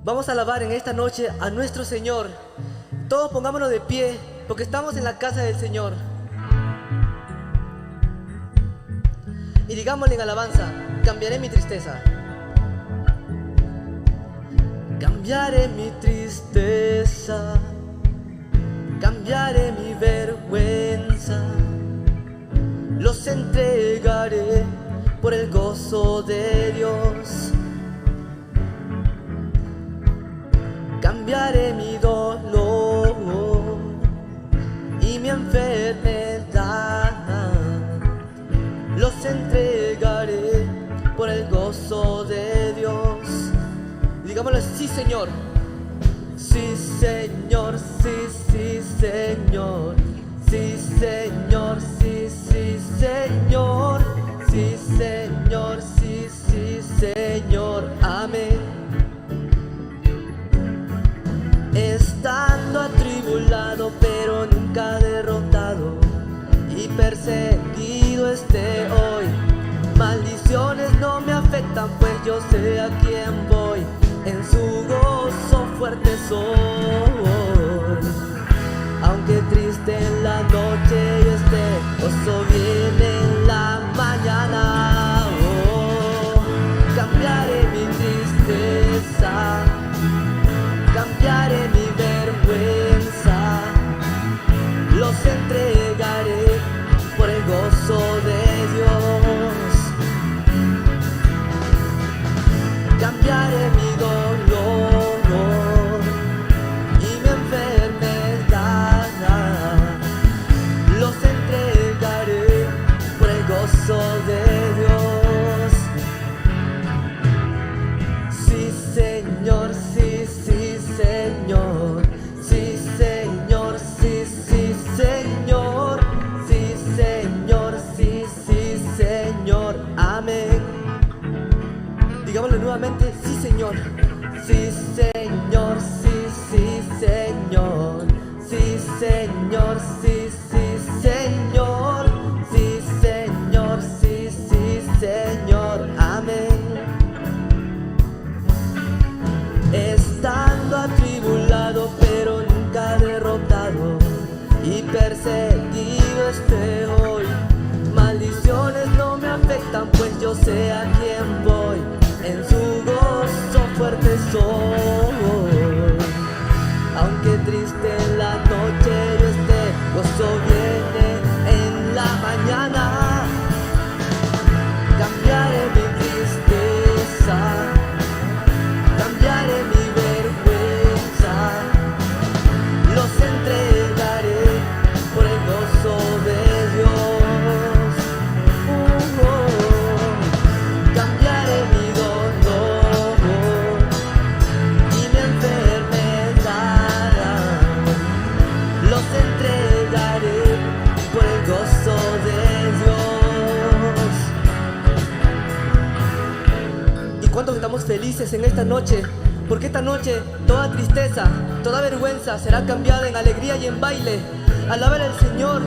Vamos a alabar en esta noche a nuestro Señor. Todos pongámonos de pie, porque estamos en la casa del Señor. Y digámosle en alabanza: cambiaré mi tristeza. Cambiaré mi tristeza, cambiaré mi vergüenza, los entregaré por el gozo de Dios. Cambiaré mi dolor y mi enfermedad, los entregaré por el gozo de Dios. Digámoslo: sí, Señor. Sí, Señor, sí, sí, Señor. Sí, Señor, sí, sí, Señor. Sí, Señor, sí, sí, Señor. Amén. Estando atribulado pero nunca derrotado, y perseguido esté hoy, maldiciones no me afectan, pues yo sé a quién voy. En su gozo fuerte soy. Aunque triste en la noche yo esté, gozo viene en la mañana. Oh, cambiaré mi tristeza, cambiaré mi vergüenza, los entregaré por el gozo de Dios. Cambiaré mi dolor y mi enfermedad, los entregaré por el gozo de Dios. Sí, Señor, sí, sí, Señor. Sí, Señor, sí, sí, Señor. Sí, Señor, sí, sí, Señor. Amén. Digámoslo nuevamente: sí, Señor. Sí, Señor, sí, sí, Señor. Sí, Señor, sí, sí, Señor. Sí, Señor, sí, sí, Señor. Amén. Estando atribulado pero nunca derrotado, y perseguido esté hoy, maldiciones no me afectan, pues yo sé a quién voy. En su gozo fuerte soy. Aunque triste en la noche yo esté, gozo viene en la mañana. Cambiaré mi tristeza, cambiaré mi vergüenza, los entregaré por el gozo de Dios. Cambiaré mi dolor y mi enfermedad, los entregaré por el gozo de Dios. ¿Y cuántos estamos felices en esta noche? Porque esta noche toda tristeza, toda vergüenza será cambiada en alegría y en baile. Alaba al Señor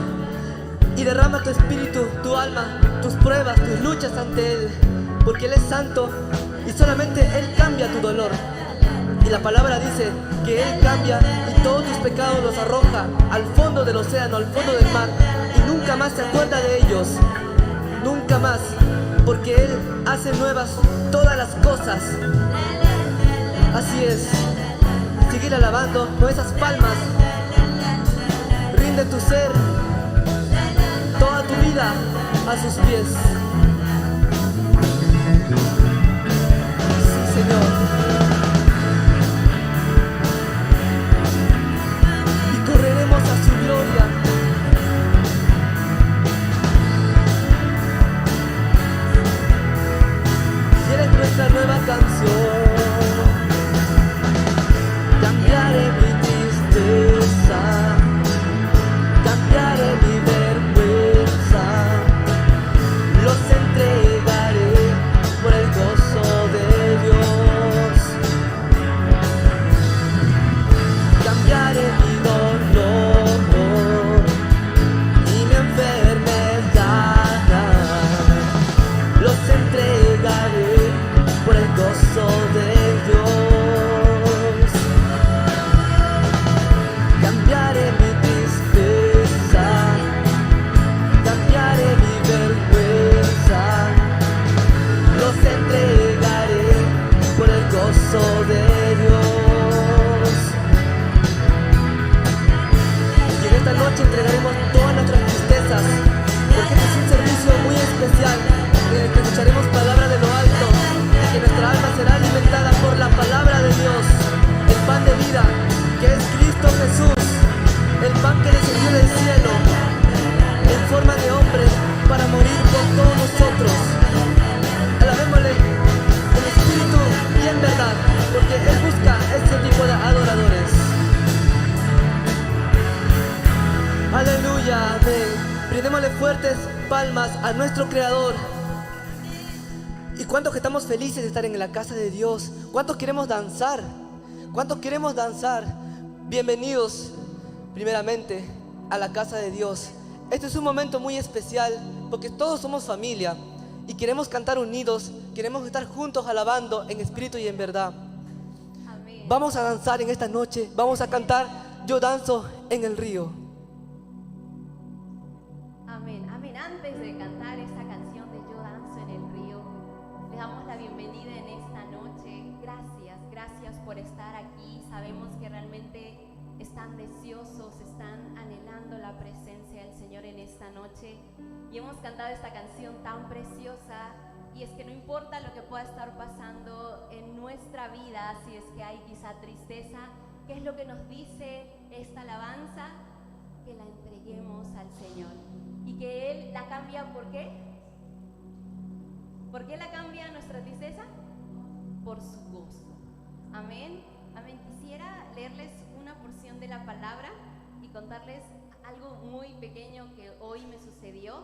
y derrama tu espíritu, tu alma, tus pruebas, tus luchas ante Él, porque Él es santo y solamente Él cambia tu dolor. Y la palabra dice que Él cambia y todos tus pecados los arroja al fondo del océano, al fondo del mar, y nunca más se acuerda de ellos. Nunca más, porque Él hace nuevas todas las cosas. Así es. Seguir alabando con esas palmas. Rinde tu ser, toda tu vida a sus pies. Sí, Señor. Y correremos a su gloria. Y eres nuestra nueva canción. Cambiaré mi tristeza, cambiaré mi vergüenza, los entregaré por el gozo de Dios. Démosle fuertes palmas a nuestro Creador. ¿Y cuántos que estamos felices de estar en la casa de Dios? ¿Cuántos queremos danzar? ¿Cuántos queremos danzar? Bienvenidos, primeramente, a la casa de Dios. Este es un momento muy especial porque todos somos familia y queremos cantar unidos, queremos estar juntos alabando en espíritu y en verdad. Amén. Vamos a danzar en esta noche, vamos a cantar Yo danzo en el río. Amén, amén. Antes de cantar esta canción de Yo danzo en el río, les damos la bienvenida en esta noche. Gracias por estar aquí. Sabemos que realmente están deseosos, están anhelando la presencia del Señor en esta noche. Y hemos cantado esta canción tan preciosa. Y es que no importa lo que pueda estar pasando en nuestra vida, si es que hay quizá tristeza, ¿qué es lo que nos dice esta alabanza? Que la entreguemos al Señor y que Él la cambia. ¿Por qué? ¿Por qué la cambia nuestra tristeza? Por su gozo. Amén, amén. Quisiera leerles una porción de la palabra y contarles algo muy pequeño que hoy me sucedió.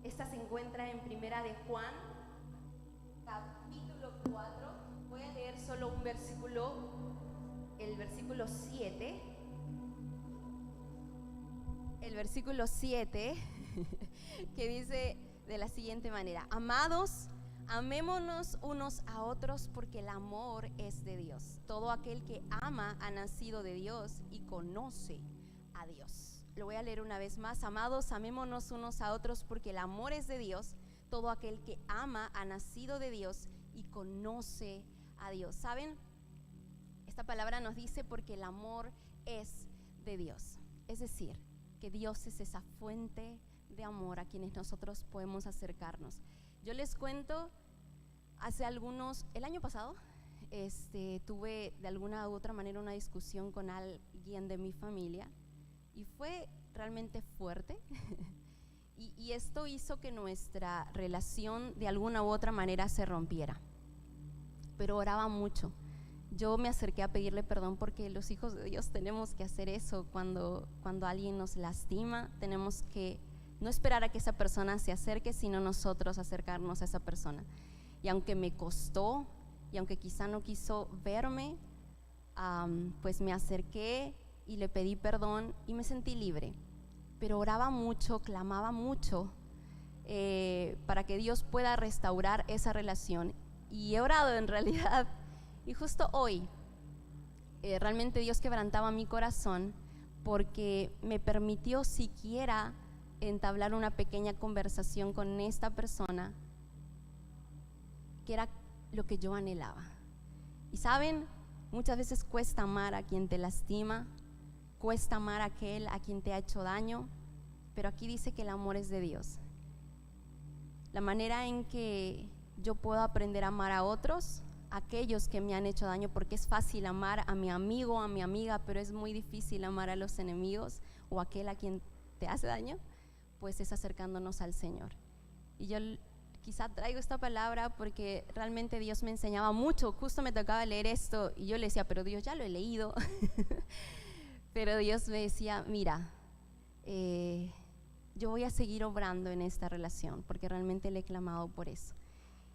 Esta se encuentra en Primera de Juan, capítulo 4. Voy a leer solo un versículo, el versículo 7. El versículo 7 que dice de la siguiente manera: amados, amémonos unos a otros porque el amor es de Dios. Todo aquel que ama ha nacido de Dios y conoce a Dios. Lo voy a leer una vez más. Amados, amémonos unos a otros porque el amor es de Dios. Todo aquel que ama ha nacido de Dios y conoce a Dios. ¿Saben? Esta palabra nos dice porque el amor es de Dios. Es decir, que Dios es esa fuente de amor a quienes nosotros podemos acercarnos. Yo les cuento, el año pasado, tuve de alguna u otra manera una discusión con alguien de mi familia y fue realmente fuerte. y esto hizo que nuestra relación de alguna u otra manera se rompiera. Pero oraba mucho. Yo me acerqué a pedirle perdón porque los hijos de Dios tenemos que hacer eso. Cuando alguien nos lastima, tenemos que no esperar a que esa persona se acerque, sino nosotros acercarnos a esa persona. Y aunque me costó, y aunque quizá no quiso verme, pues me acerqué y le pedí perdón y me sentí libre. Pero oraba mucho, clamaba mucho para que Dios pueda restaurar esa relación. Y he orado en realidad. Y justo hoy, realmente Dios quebrantaba mi corazón porque me permitió siquiera entablar una pequeña conversación con esta persona, que era lo que yo anhelaba. Y saben, muchas veces cuesta amar a quien te lastima, cuesta amar a aquel a quien te ha hecho daño, pero aquí dice que el amor es de Dios. La manera en que yo puedo aprender a amar a otros, aquellos que me han hecho daño, porque es fácil amar a mi amigo, a mi amiga, pero es muy difícil amar a los enemigos o a aquel a quien te hace daño, pues es acercándonos al Señor. Y yo quizá traigo esta palabra porque realmente Dios me enseñaba mucho. Justo me tocaba leer esto y yo le decía, pero Dios, ya lo he leído. Pero Dios me decía, mira, yo voy a seguir obrando en esta relación porque realmente le he clamado por eso.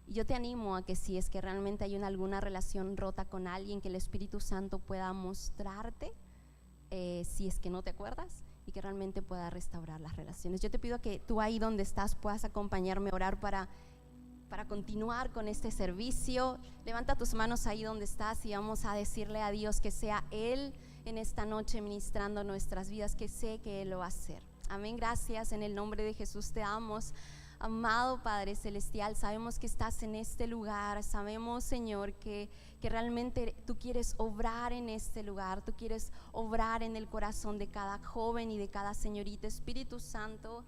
Y yo te animo a que si es que realmente hay alguna relación rota con alguien, que el Espíritu Santo pueda mostrarte, si es que no te acuerdas, y que realmente pueda restaurar las relaciones. Yo te pido que tú ahí donde estás puedas acompañarme a orar para continuar con este servicio. Levanta tus manos ahí donde estás y vamos a decirle a Dios que sea Él en esta noche ministrando nuestras vidas, que sé que Él lo va a hacer. Amén, gracias, en el nombre de Jesús te damos. Amado Padre Celestial, sabemos que estás en este lugar, sabemos, Señor, que realmente tú quieres obrar en este lugar, tú quieres obrar en el corazón de cada joven y de cada señorita. Espíritu Santo,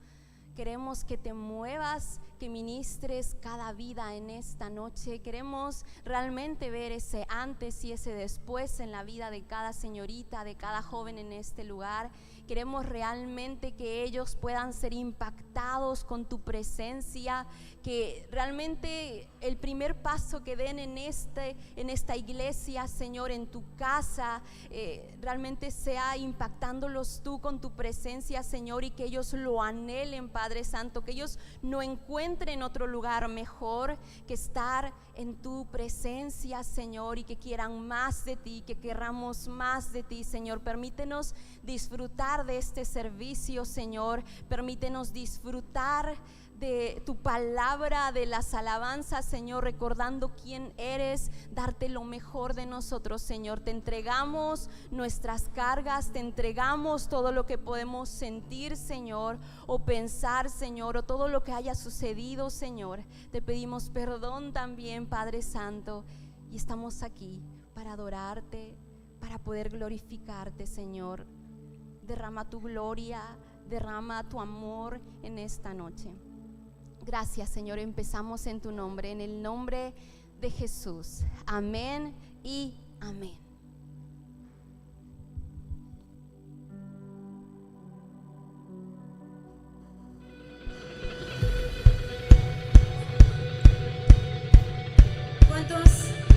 queremos que te muevas, que ministres cada vida en esta noche. Queremos realmente ver ese antes y ese después en la vida de cada señorita, de cada joven en este lugar. Queremos realmente que ellos puedan ser impactados con tu presencia, que realmente el primer paso que den en esta iglesia, Señor, en tu casa, realmente sea impactándolos tú con tu presencia, Señor, y que ellos lo anhelen, Padre Santo, que ellos no encuentren otro lugar mejor que estar en tu presencia, Señor, y que quieran más de ti, que querramos más de ti, Señor. Permítenos disfrutar de este servicio, Señor. Permítenos disfrutar de tu palabra, de las alabanzas, Señor, recordando quién eres, darte lo mejor de nosotros, Señor. Te entregamos nuestras cargas, te entregamos todo lo que podemos sentir, Señor, o pensar, Señor, o todo lo que haya sucedido, Señor. Te pedimos perdón también, Padre Santo, y estamos aquí para adorarte, para poder glorificarte, Señor. Derrama tu gloria, derrama tu amor en esta noche. Gracias, Señor. Empezamos en tu nombre, en el nombre de Jesús. Amén y amén. ¿Cuántos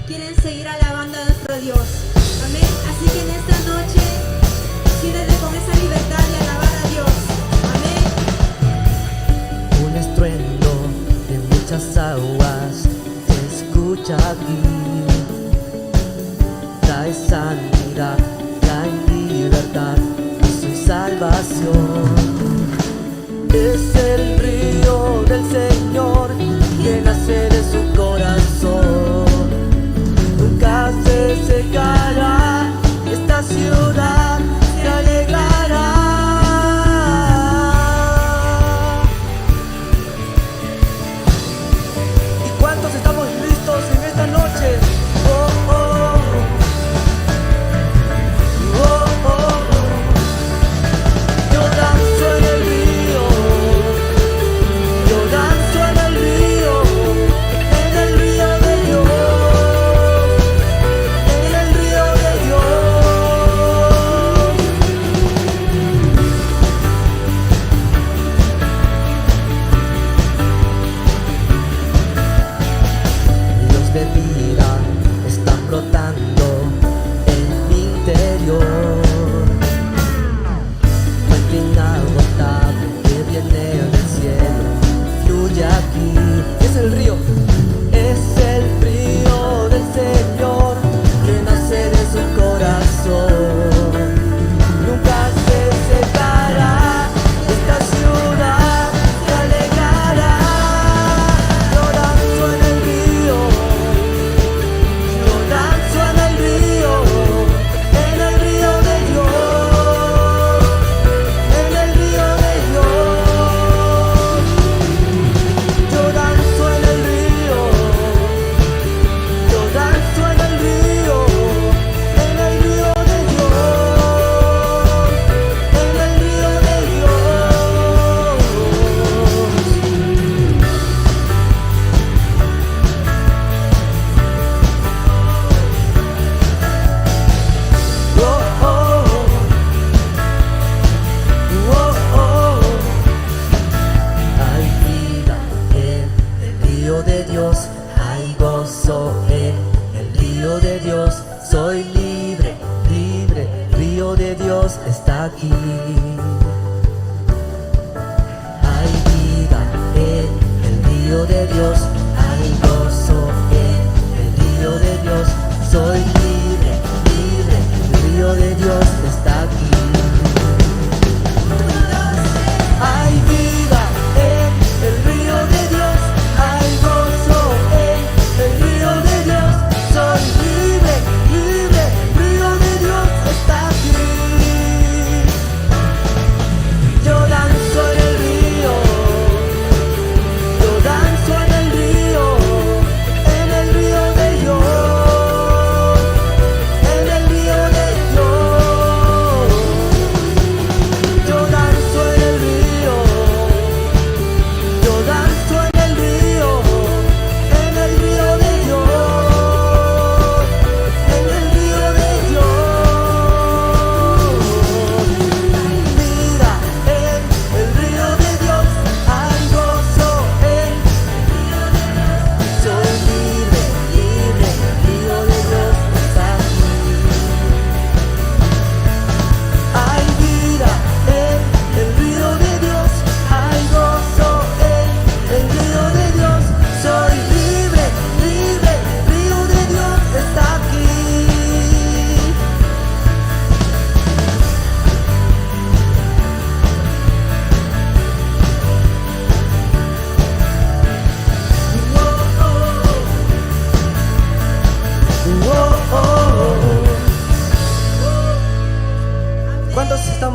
quieren seguir alabando a nuestro Dios? Amén. Así que en esta noche, siéntete con esa libertad de alabar a Dios. Amén. Un estruendo de muchas aguas se escucha aquí. Trae sanidad, trae libertad, paz y salvación. Es el río del Señor que nace de su corazón. Nunca se secará, esta ciudad se alegrará. ¿Y cuántos estamos listos en esta noche? Oh, oh, oh, oh, oh. Yo danzo en el río, yo danzo en el río de Dios, en el río de Dios. Ríos de vida están brotando en mi interior. Fuente inagotable que viene del cielo, fluye aquí. Es el río del Señor que nace de su corazón. Nunca se secará, esta ciudad se alegrará. Yo danzo en el río, yo danzo en el río de Dios, en el río de Dios. Yo danzo en el río, yo danzo en el río de Dios, en el río de Dios. Oh, oh, oh, oh. Hay vida en el río de Dios, hay gozo en el río de Dios. Soy libre, libre, río de Dios está aquí. Hay vida en el río de Dios, hay gozo en el río de Dios. Soy libre, libre, el río de Dios está aquí. Hay vida en el río de Dios, hay gozo en el río de Dios. Soy libre, libre, el río de Dios está aquí.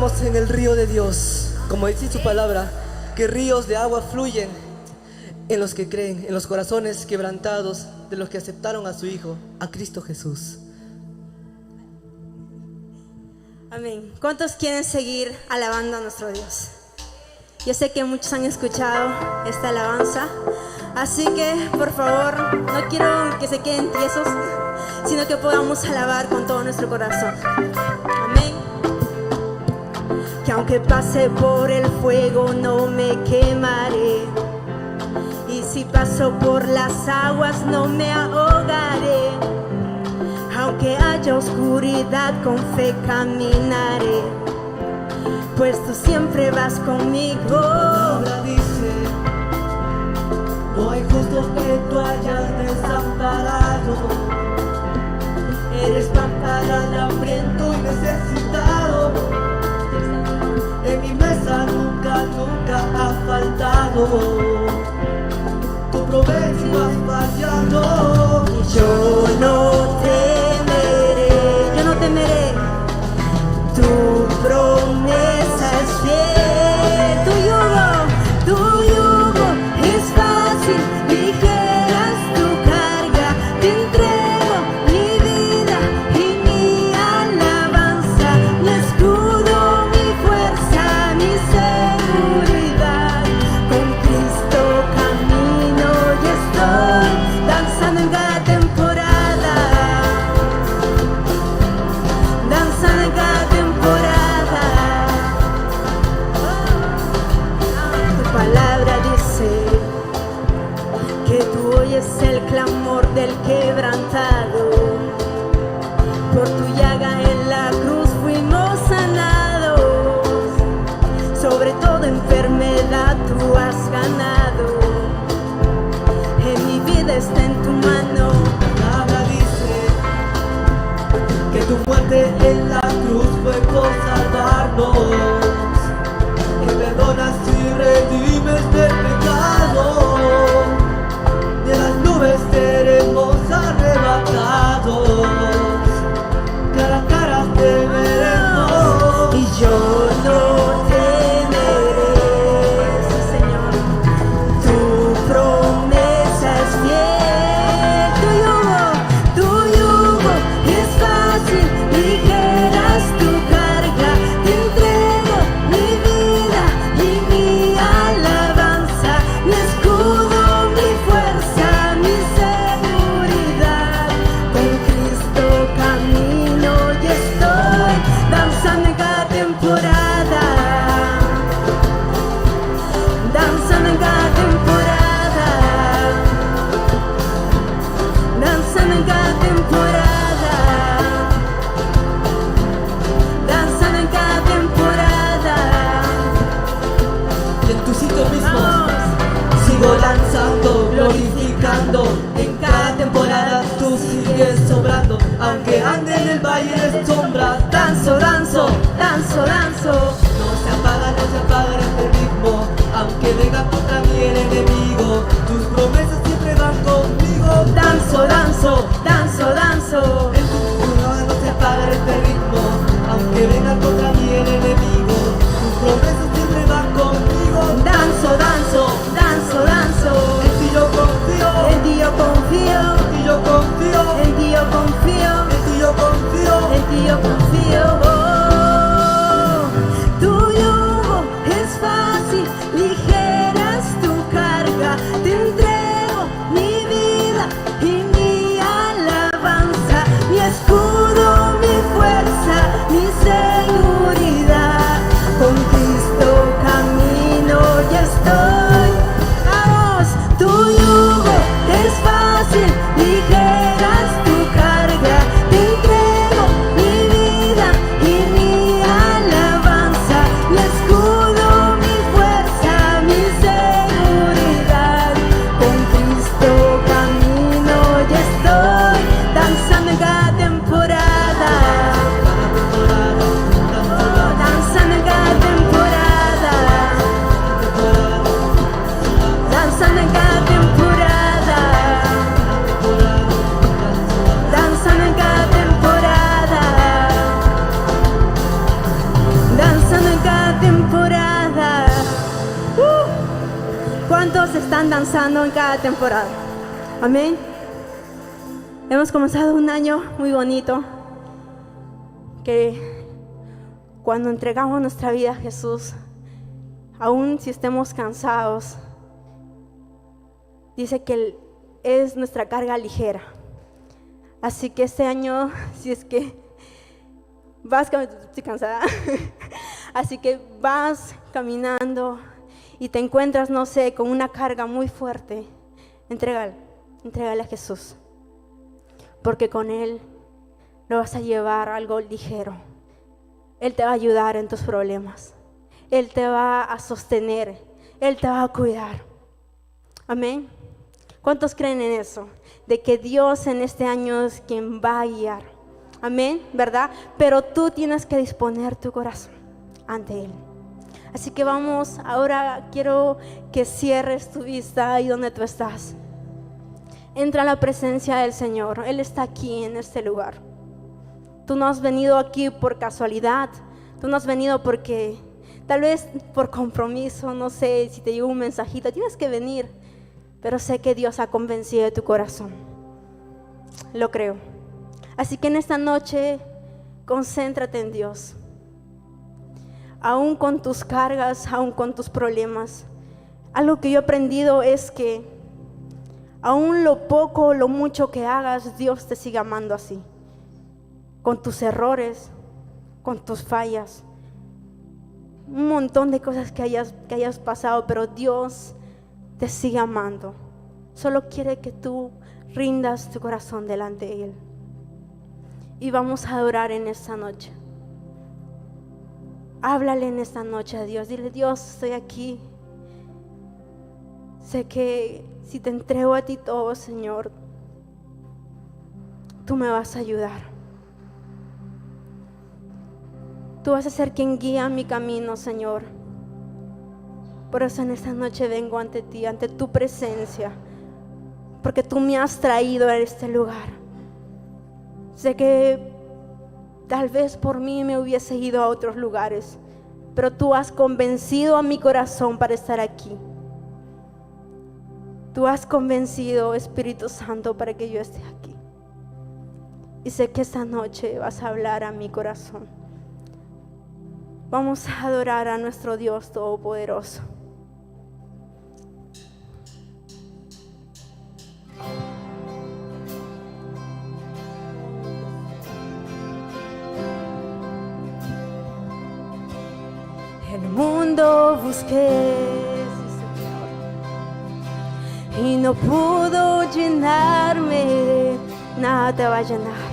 estamos en el río de Dios, como dice su palabra, que ríos de agua fluyen en los que creen, en los corazones quebrantados de los que aceptaron a su Hijo, a Cristo Jesús. Amén. ¿Cuántos quieren seguir alabando a nuestro Dios? Yo sé que muchos han escuchado esta alabanza, así que por favor no quiero que se queden tiesos, sino que podamos alabar con todo nuestro corazón. Amén. Que aunque pase por el fuego no me quemaré, y si paso por las aguas no me ahogaré. Aunque haya oscuridad con fe caminaré, pues tú siempre vas conmigo. Tu palabra dice: no hay justo que tú hayas desamparado. Eres pan para el hambriento y necesitado. En mi mesa nunca, nunca ha faltado. Tu promesa no has fallado. Y yo no temeré, tu promesa es fiel. Tu yugo es fácil, ligera es tu carga. Te entrego mi vida y mi alabanza, mi escudo, mi fuerza, mi seguridad. Con Cristo camino y estoy danzando en cada temporada, danzando en cada temporada. Tu palabra dice que tú oyes el clamor del quebrantado. Por tu llaga en la cruz fuimos sanados. Sobre toda enfermedad tú has ganado. En mi vida está en tu mano. La palabra dice que tu muerte en la cruz fue por salvarnos, que perdonas y redimes del pecado. De las nubes seremos arrebatados, cara a cara te veremos. Y yo no temeré, sí, Señor. Tu promesa es fiel. Tu yugo es fácil, ligera es tu carga. Te entrego mi vida y mi alabanza, mi escudo, mi fuerza, mi seguridad. Con Cristo camino y estoy danzando en cada temporada, danzando en cada temporada, danzando en cada temporada, danzando en cada temporada. Y en tu sitio mismo Vamos. sigo lanzando, glorificando. En cada temporada tú sigues sobrando. Aunque ande en el valle de sombra, Danzo, danzo, danzo, danzo. no se apaga este ritmo. Aunque venga contra mí el enemigo, tus promesas siempre van conmigo. Danzo, danzo, danzo, danzo. En tu programa no se apaga este ritmo. Aunque venga contra mí el enemigo, tus promesas siempre van conmigo. Danzo, danzo, danzo, danzo. En ti yo confío, En ti yo confío, en ti yo confío, en ti yo confío, en ti yo confío. en ti yo confío. Oh, tu yugo es fácil, ligera es tu carga. Te entrego mi vida y mi alabanza, mi escudo, mi fuerza, mi seguridad. Con Cristo camino y estoy. Vamos, tu yugo es fácil, ligera es tu carga. Te entrego mi vida descansando en cada temporada. Amén. Hemos comenzado un año muy bonito, que cuando entregamos nuestra vida a Jesús, aun si estemos cansados, dice que Él es nuestra carga ligera. Así que este año, si es que vas caminando, estoy cansada, así que vas caminando y te encuentras, no sé, con una carga muy fuerte, entrégale a Jesús, porque con Él lo vas a llevar algo ligero. Él te va a ayudar en tus problemas, Él te va a sostener, Él te va a cuidar. Amén. ¿Cuántos creen en eso? De que Dios en este año es quien va a guiar. Amén, ¿verdad? Pero tú tienes que disponer tu corazón ante Él. Así que vamos, ahora quiero que cierres tu vista ahí donde tú estás. Entra a la presencia del Señor. Él está aquí en este lugar. Tú no has venido aquí por casualidad. Tú no has venido porque, tal vez por compromiso, no sé, si te llegó un mensajito, tienes que venir. Pero sé que Dios ha convencido de tu corazón. Lo creo. Así que en esta noche, concéntrate en Dios. Aún con tus cargas, aún con tus problemas. Algo que yo he aprendido es que aún lo poco o lo mucho que hagas, Dios te sigue amando así. Con tus errores, con tus fallas. Un montón de cosas que hayas pasado, pero Dios te sigue amando. Solo quiere que tú rindas tu corazón delante de Él. Y vamos a adorar en esta noche. Háblale en esta noche a Dios. Dile: Dios, estoy aquí. Sé que si te entrego a ti todo, Señor, tú me vas a ayudar. Tú vas a ser quien guía mi camino, Señor. Por eso en esta noche vengo ante ti, ante tu presencia, porque tú me has traído a este lugar. Sé que tal vez por mí me hubiese ido a otros lugares, pero tú has convencido a mi corazón para estar aquí. Tú has convencido, Espíritu Santo, para que yo esté aquí. Y sé que esta noche vas a hablar a mi corazón. Vamos a adorar a nuestro Dios Todopoderoso. El mundo busqué, Señor, y no pudo llenarme. Nada te va a llenar,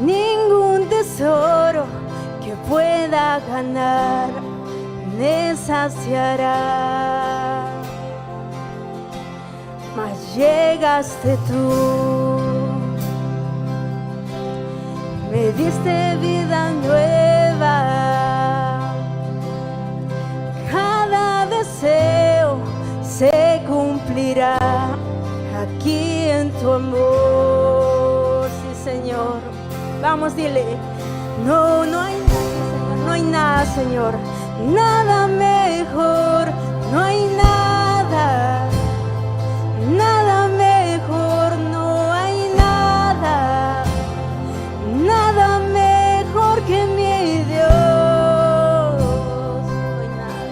ningún tesoro que pueda ganar me saciará. Mas llegaste tú, me diste vida nueva. Cada deseo se cumplirá aquí en tu amor. Sí, Señor. Vamos, dile: no hay nada, Señor, no hay nada, Señor, nada mejor, no hay nada, nada mejor, no hay nada, nada mejor que mi Dios. No hay nada,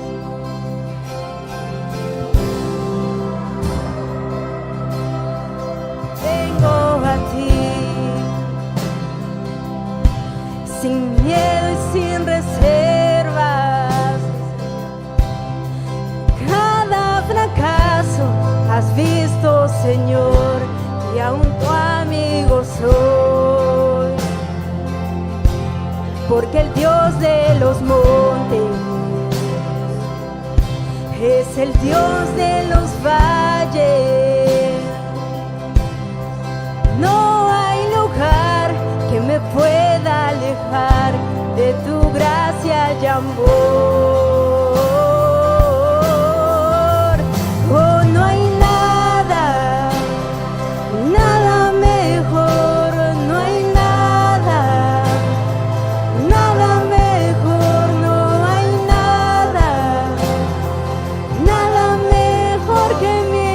vengo a ti sin miedo y sin reservas. Cada fracaso has visto, Señor, y aún tu amigo soy. Porque el Dios de los montes es el Dios de los valles. No hay lugar que me pueda alejar de tu gracia y amor. Oh, no hay nada, nada mejor, no hay nada, nada mejor, no hay nada, nada mejor que mi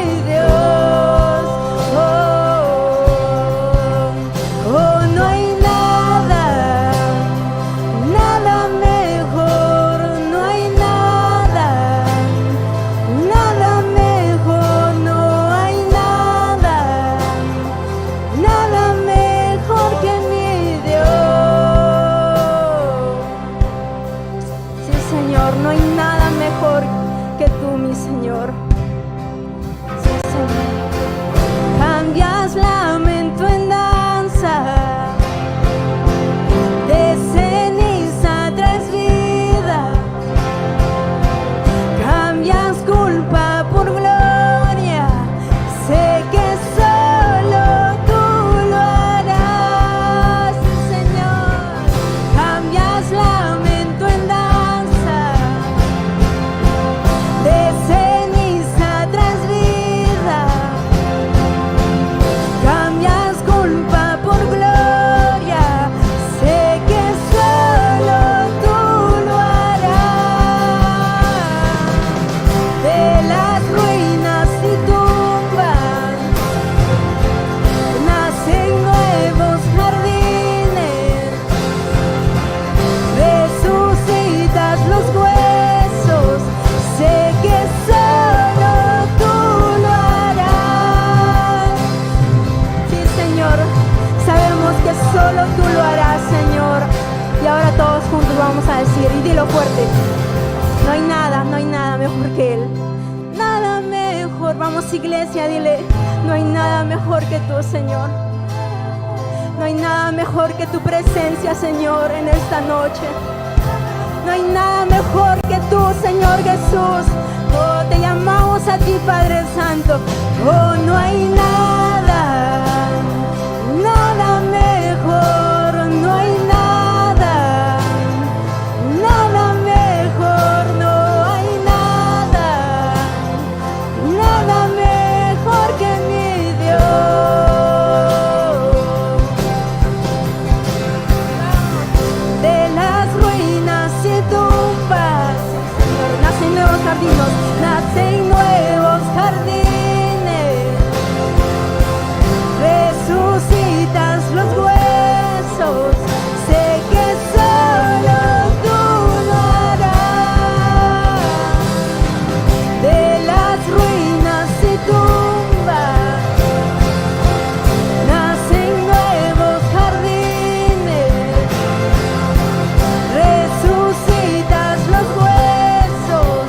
vamos a decir, y dilo fuerte. No hay nada mejor que Él. Nada mejor. Vamos, iglesia, dile, no hay nada mejor que tú, Señor. No hay nada mejor que tu presencia, Señor, en esta noche. No hay nada mejor que tú, Señor Jesús. Oh, te llamamos a ti, Padre Santo. Oh, no hay nada mejor. No hay nada mejor. No hay nada mejor que mi Dios. De las ruinas y tumbas, Señor, nacen nuevos jardines, nacen nuevos jardines. Resucitas los huesos, sé que solo tú lo harás. De las ruinas y tumbas, nacen nuevos jardines. Resucitas los huesos,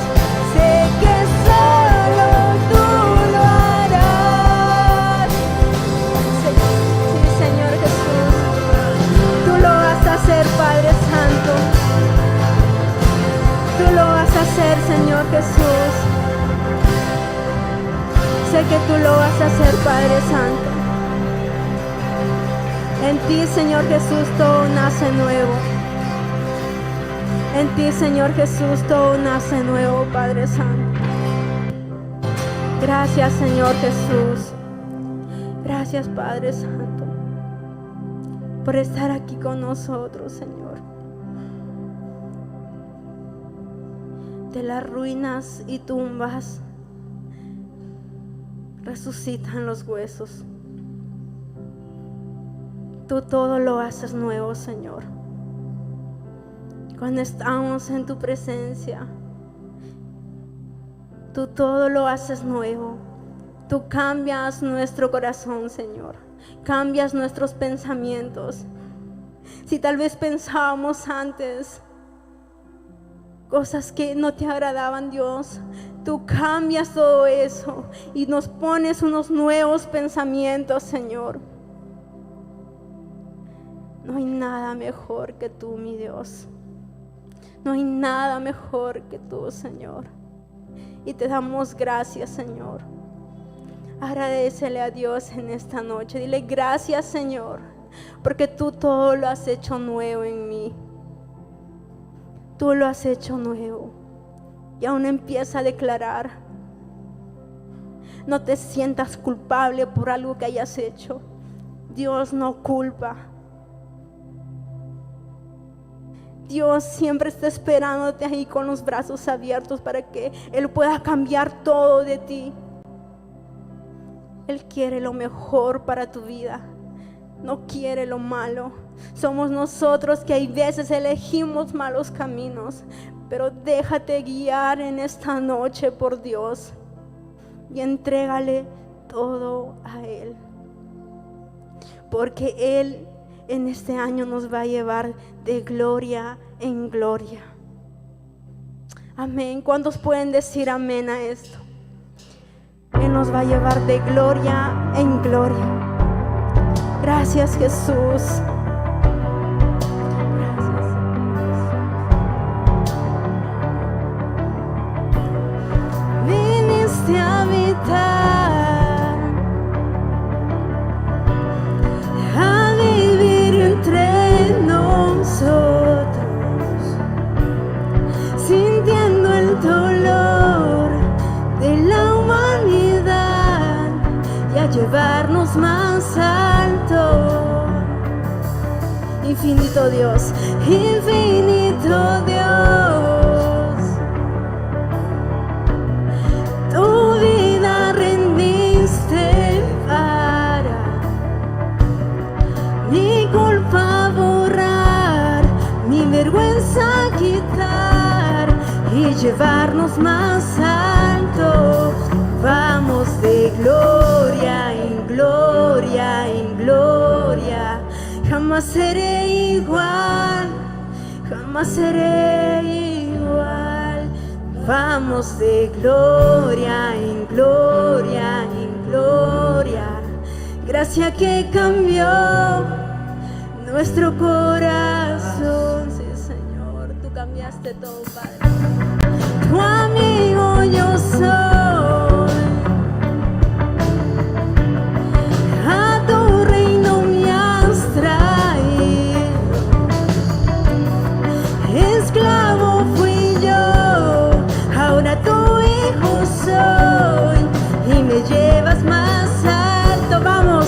sé que solo tú lo harás. Sí, Señor Jesús, tú lo vas a hacer, Padre Santo. Tú lo vas a hacer, Señor Jesús. Sé que tú lo vas a hacer, Padre Santo. En ti, Señor Jesús, todo nace nuevo. En ti, Señor Jesús, todo nace nuevo, Padre Santo. Gracias, Señor Jesús. Gracias, Padre Santo, por estar aquí con nosotros, Señor. De las ruinas y tumbas resucitan los huesos. Tú todo lo haces nuevo, Señor. Cuando estamos en tu presencia, tú todo lo haces nuevo. Tú cambias nuestro corazón, Señor. Cambias nuestros pensamientos. Si tal vez pensábamos antes cosas que no te agradaban, Dios, tú cambias todo eso y nos pones unos nuevos pensamientos, Señor. No hay nada mejor que tú, mi Dios. No hay nada mejor que tú, Señor. Y te damos gracias, Señor. Agradécele a Dios en esta noche. Dile gracias, Señor, porque tú todo lo has hecho nuevo en mí. Tú lo has hecho nuevo. Y aún empieza a declarar. No te sientas culpable por algo que hayas hecho. Dios no culpa. Dios siempre está esperándote ahí con los brazos abiertos para que Él pueda cambiar todo de ti. Él quiere lo mejor para tu vida, no quiere lo malo. Somos nosotros que hay veces elegimos malos caminos, pero déjate guiar en esta noche por Dios y entrégale todo a Él, porque Él en este año nos va a llevar de gloria en gloria. Amén. ¿Cuántos pueden decir amén a esto? Él nos va a llevar de gloria en gloria. Gracias, Jesús. Viniste a habitar, a vivir entre nosotros, sintiendo el dolor de la humanidad y a llevarnos más alto. Infinito Dios, infinito Dios, tu vida rendiste para mi culpa borrar, mi vergüenza quitar y llevarnos más alto. Vamos de gloria en gloria en gloria. Jamás seré igual, jamás jamás seré igual. Vamos de gloria en gloria en gloria. Gracia que cambió nuestro corazón. Sí, Señor, tú cambiaste todo, Padre. Tu amigo yo soy. A tu reino me has traído. Esclavo fui yo, ahora tu hijo soy. Y me llevas más alto. Vamos,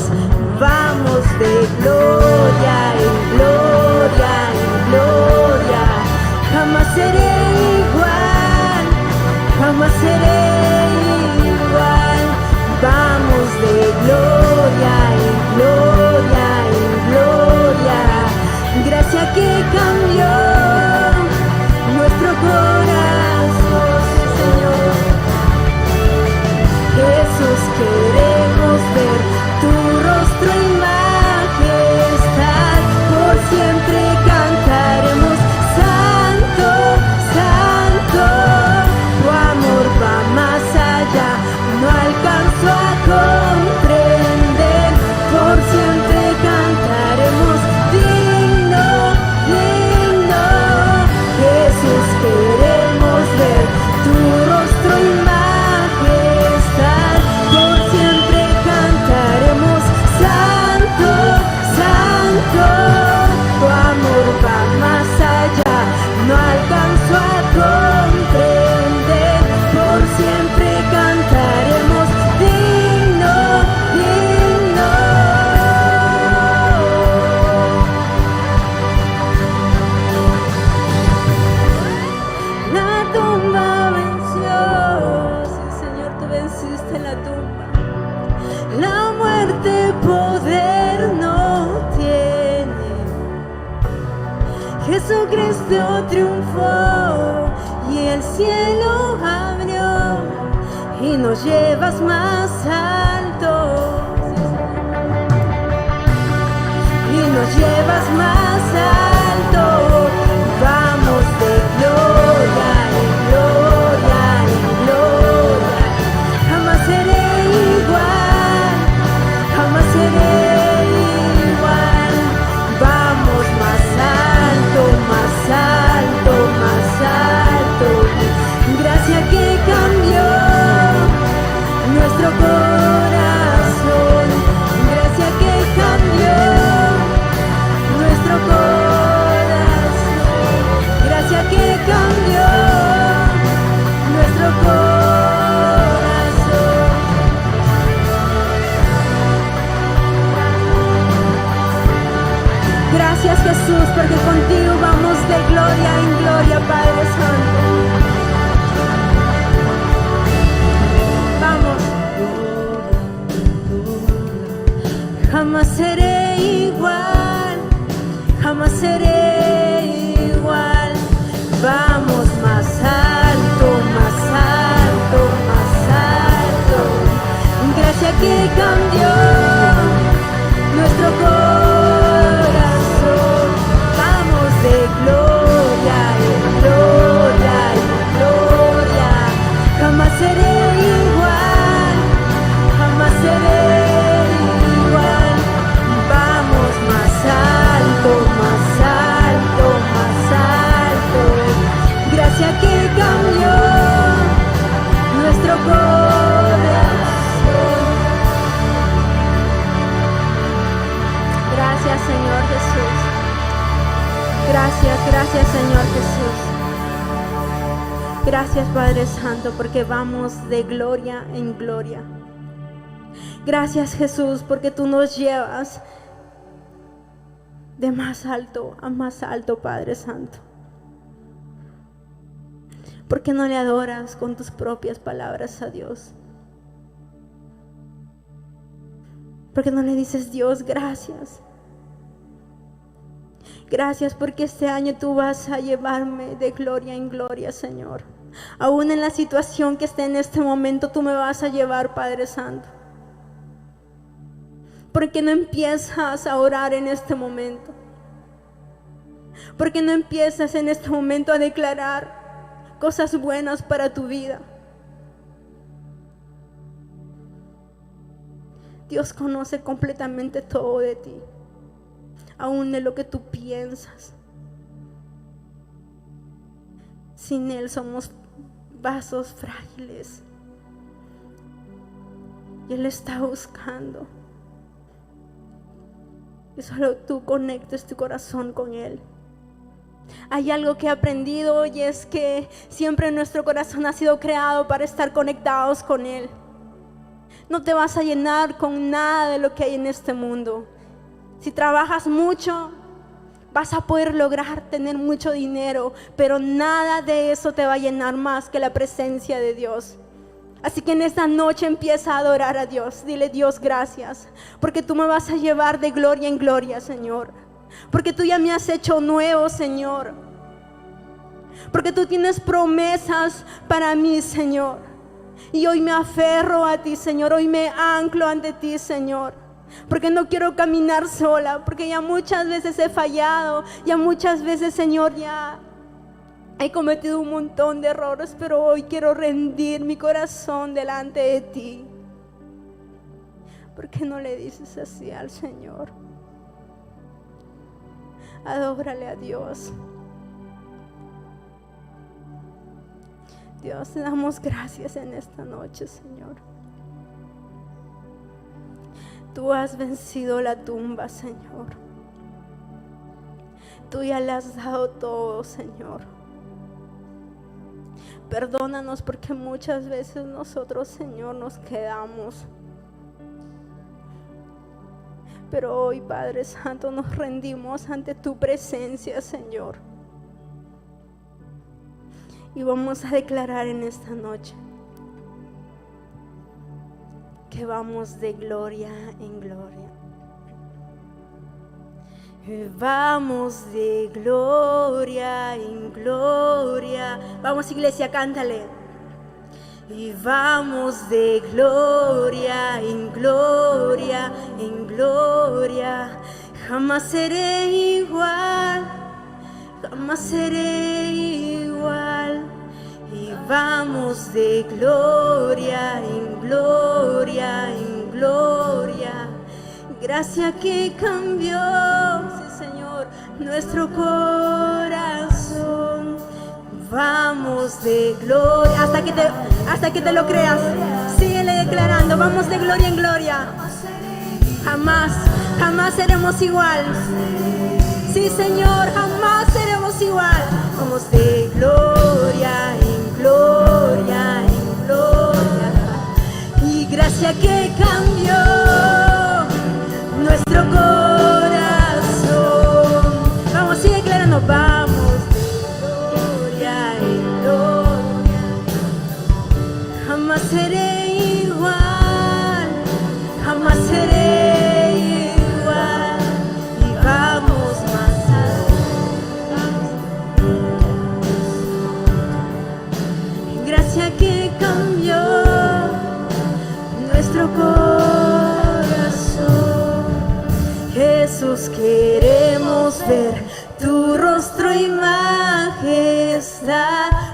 vamos de gloria en gloria en gloria. Jamás seré igual, jamás seré igual. Vamos de gloria en gloria en gloria. Gracia que cambió nuestro corazón, Señor. Jesús, queremos ver tu rostro y majestad. Por siempre cantaremos santo, santo. Tu amor va más allá, no alcanzo a comprender. Por siempre cantaremos digno, digno. Jesús, queremos ver tu rostro y majestad. Por siempre cantaremos santo, santo. Tu amor va más allá, no alcanzo a comprender. Por siempre cantaremos digno, digno. La tumba venció. Sí, Señor, tú venciste la tumba. La muerte poder no tiene. Jesucristo triunfó y el cielo abrió y nos llevas más alto. Y nos llevas más alto. Vamos de gloria en gloria en gloria. Jamás seré igual, jamás seré igual. Vamos más alto, más alto, más alto. Gracia que cambió nuestro corazón. Gracia que cambió nuestro corazón. Gracia que cambió nuestro corazón. Gracias, Jesús, porque contigo vamos de gloria en gloria, Padre Santo. Vamos. Jamás seré igual, jamás seré igual. Vamos más alto, más alto, más alto. Gracia que cambió nuestro corazón. Vamos de gloria en gloria en gloria. Jamás seré igual, jamás seré igual. Vamos más alto, más alto, más alto. Gracia que cambió nuestro corazón. Gracias, Señor Jesús. Gracias, gracias, Señor Jesús. Gracias, Padre Santo, porque vamos de gloria en gloria. Gracias, Jesús, porque tú nos llevas de más alto a más alto, Padre Santo. ¿Por qué no le adoras con tus propias palabras a Dios? ¿Por qué no le dices: Dios, gracias? Gracias porque este año tú vas a llevarme de gloria en gloria, Señor. Aún en la situación que esté en este momento, tú me vas a llevar, Padre Santo. ¿Por qué no empiezas a orar en este momento? ¿Por qué no empiezas en este momento a declarar cosas buenas para tu vida? Dios conoce completamente todo de ti, aún de lo que tú piensas. Sin Él somos vasos frágiles. Y Él está buscando que solo tú conectes tu corazón con Él. Hay algo que he aprendido y es que siempre nuestro corazón ha sido creado para estar conectados con Él. No te vas a llenar con nada de lo que hay en este mundo. Si trabajas mucho, vas a poder lograr tener mucho dinero, pero nada de eso te va a llenar más que la presencia de Dios. Así que en esta noche empieza a adorar a Dios. Dile: Dios, gracias, porque tú me vas a llevar de gloria en gloria, Señor. Porque tú ya me has hecho nuevo, Señor. Porque tú tienes promesas para mí, Señor. Y hoy me aferro a ti, Señor. Hoy me anclo ante ti, Señor. Porque no quiero caminar sola. Porque ya muchas veces he fallado. Ya muchas veces, Señor, ya he cometido un montón de errores. Pero hoy quiero rendir mi corazón delante de ti. ¿Por qué no le dices así al Señor? Adórale a Dios. Dios, te damos gracias en esta noche, Señor. Tú has vencido la tumba, Señor. Tú ya le has dado todo, Señor. Perdónanos porque muchas veces nosotros, Señor, nos quedamos. Pero hoy, Padre Santo, nos rendimos ante tu presencia, Señor. Y vamos a declarar en esta noche que vamos de gloria en gloria. Vamos de gloria en gloria. Vamos, iglesia, cántale. Y vamos de gloria en gloria en gloria. Jamás seré igual, jamás seré igual. Y vamos de gloria en gloria en gloria. Gracia que cambió, sí, Señor, nuestro corazón. Vamos de gloria, hasta que te lo creas. Síguele declarando, vamos de gloria en gloria. Jamás, jamás seremos igual. Sí, Señor, jamás seremos igual. Vamos de gloria en gloria en gloria. Y gracia que cambió nuestro corazón. Vamos, sigue declarando, vamos. Jamás seré igual, jamás seré igual. Y vamos más allá. Gracia que cambió nuestro corazón. Jesús, queremos ver tu rostro y majestad.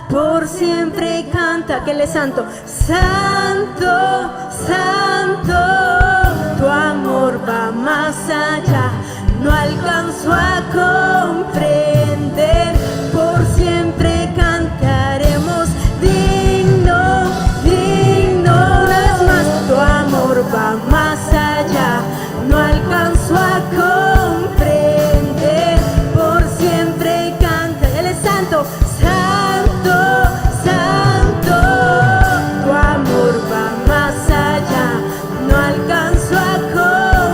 Por siempre canta, que Él es santo. Santo, santo, tu amor va más allá. No alcanzo a comprender. Por siempre cantaremos. Digno, digno. Una vez más, tu amor va más allá. No alcanzo a comprender. Por siempre canta. Él es santo. Santo, tu amor va más allá. No alcanzo a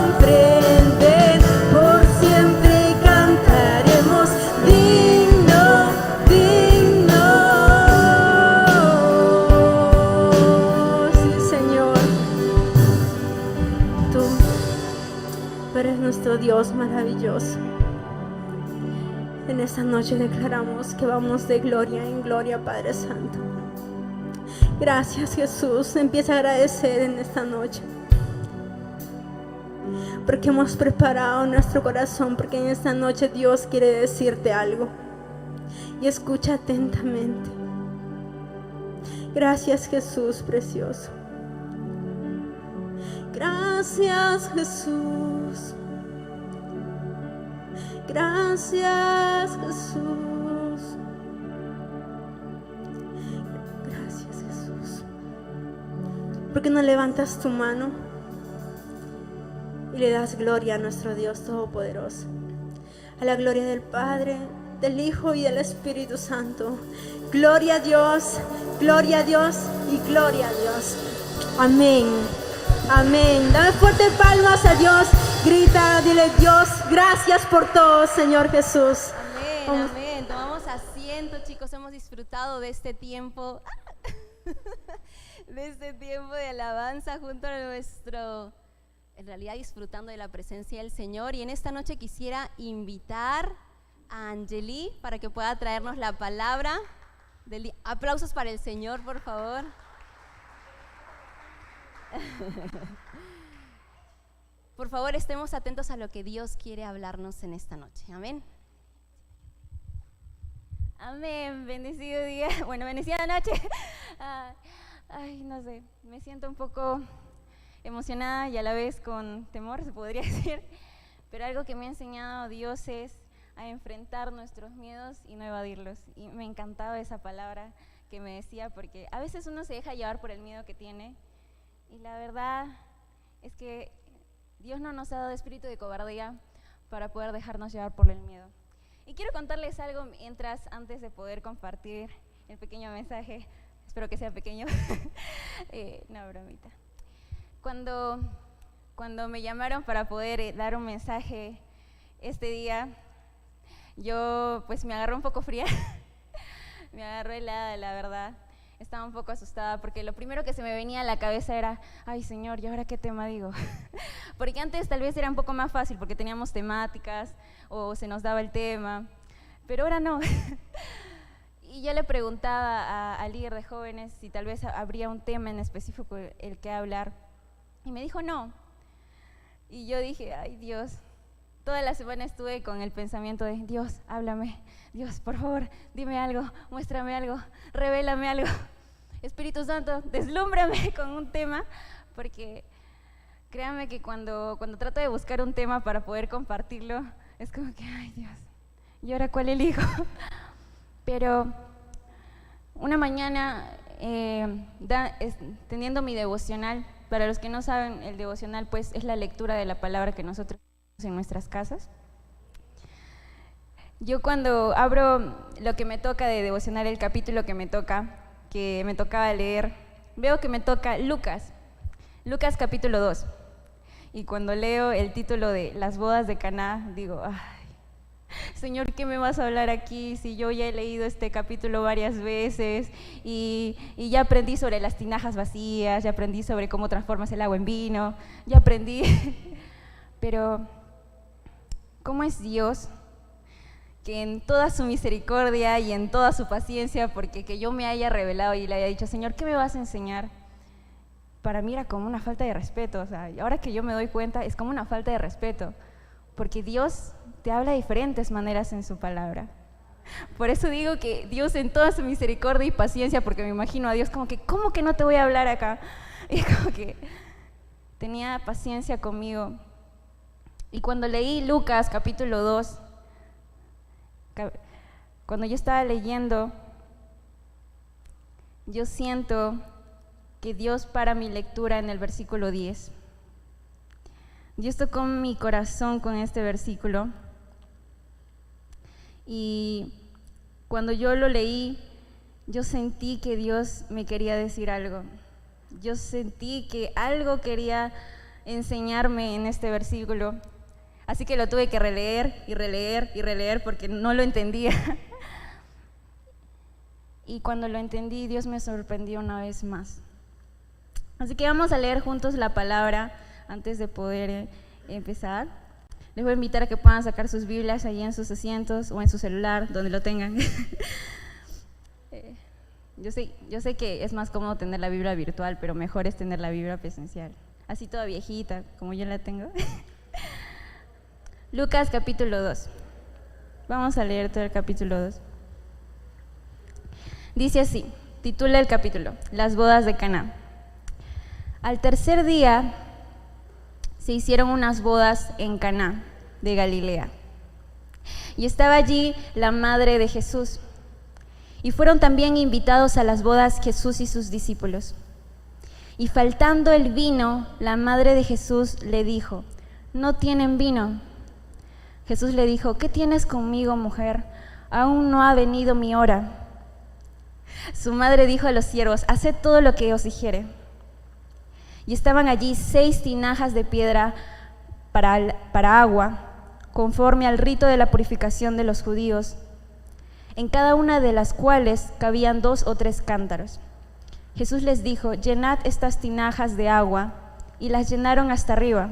comprender. Por siempre cantaremos. Digno, digno. Sí, Señor. Tú eres nuestro Dios maravilloso. En esta noche declaramos que vamos de gloria en gloria, Padre Santo. Gracias, Jesús. Empieza a agradecer en esta noche. porque hemos preparado nuestro corazón, porque en esta noche Dios quiere decirte algo. Y escucha atentamente. Gracias, Jesús precioso. Gracias, Jesús. Gracias, Jesús. Gracias, Jesús. ¿Por qué no levantas tu mano y le das gloria a nuestro Dios Todopoderoso? A la gloria del Padre, del Hijo y del Espíritu Santo. Gloria a Dios y gloria a Dios. Amén. Amén. Dale fuerte palmas a Dios. Grita, dile: Dios, gracias por todo, Señor Jesús. Amén, amén. Tomamos asiento, chicos. Hemos disfrutado de este tiempo, de alabanza junto a nuestro, en realidad disfrutando de la presencia del Señor. Y en esta noche quisiera invitar a Angeli para que pueda traernos la palabra. Aplausos para el Señor, por favor. Por favor, estemos atentos a lo que Dios quiere hablarnos en esta noche. Amén. Amén, bendecido día, bueno, bendecida noche. No sé, me siento un poco emocionada y a la vez con temor, se podría decir, pero algo que me ha enseñado Dios es a enfrentar nuestros miedos y no evadirlos. Y me encantaba esa palabra que me decía, porque a veces uno se deja llevar por el miedo que tiene, y la verdad es que Dios no nos ha dado espíritu de cobardía para poder dejarnos llevar por el miedo. Y quiero contarles algo antes de poder compartir el pequeño mensaje. Espero que sea pequeño. No, bromita. Cuando me llamaron para poder dar un mensaje este día, yo pues me agarré un poco fría. Me agarré helada, la verdad. Estaba un poco asustada porque lo primero que se me venía a la cabeza era: ay, Señor, ¿y ahora qué tema digo? Porque antes tal vez era un poco más fácil porque teníamos temáticas o se nos daba el tema, pero ahora no. Y yo le preguntaba al líder de jóvenes si tal vez habría un tema en específico el que hablar, y me dijo no. Y yo dije: ay, Dios. Toda la semana estuve con el pensamiento de: Dios, háblame, Dios, por favor, dime algo, muéstrame algo, revélame algo. Espíritu Santo, deslúmbrame con un tema, porque créanme que cuando trato de buscar un tema para poder compartirlo, es como que: ay, Dios, ¿y ahora cuál elijo? Pero una mañana, teniendo mi devocional, para los que no saben, el devocional pues es la lectura de la palabra que nosotros en nuestras casas. Yo cuando abro lo que me toca de devocionar, el capítulo que me tocaba leer, veo que me toca Lucas capítulo 2, y cuando leo el título de las bodas de Caná, digo: ay, Señor, ¿qué me vas a hablar aquí? Si yo ya he leído este capítulo varias veces y ya aprendí sobre las tinajas vacías, ya aprendí sobre cómo transformas el agua en vino, ya aprendí. Pero ¿cómo es Dios que en toda su misericordia y en toda su paciencia, porque que yo me haya revelado y le haya dicho: Señor, ¿qué me vas a enseñar? Para mí era como una falta de respeto. O sea, ahora que yo me doy cuenta, es como una falta de respeto, porque Dios te habla de diferentes maneras en su palabra. Por eso digo que Dios en toda su misericordia y paciencia, porque me imagino a Dios como que: ¿cómo que no te voy a hablar acá? Y como que tenía paciencia conmigo. Y cuando leí Lucas capítulo 2, cuando yo estaba leyendo, yo siento que Dios para mi lectura en el versículo 10. Dios tocó mi corazón con este versículo, y cuando yo lo leí, yo sentí que Dios me quería decir algo. Yo sentí que algo quería enseñarme en este versículo. Así que lo tuve que releer porque no lo entendía. Y cuando lo entendí, Dios me sorprendió una vez más. Así que vamos a leer juntos la palabra antes de poder empezar. Les voy a invitar a que puedan sacar sus Biblias allí en sus asientos o en su celular, donde lo tengan. Yo sé que es más cómodo tener la Biblia virtual, pero mejor es tener la Biblia presencial. Así toda viejita, como yo la tengo. Lucas capítulo 2. Vamos a leer todo el capítulo 2. Dice así, titula el capítulo, Las bodas de Caná. Al tercer día se hicieron unas bodas en Caná de Galilea. Y estaba allí la madre de Jesús. Y fueron también invitados a las bodas Jesús y sus discípulos. Y faltando el vino, la madre de Jesús le dijo, no tienen vino. Jesús le dijo, ¿qué tienes conmigo, mujer? Aún no ha venido mi hora. Su madre dijo a los siervos, haced todo lo que os dijere. Y estaban allí 6 tinajas de piedra para agua, conforme al rito de la purificación de los judíos, en cada una de las cuales cabían 2 o 3 cántaros. Jesús les dijo, llenad estas tinajas de agua, y las llenaron hasta arriba.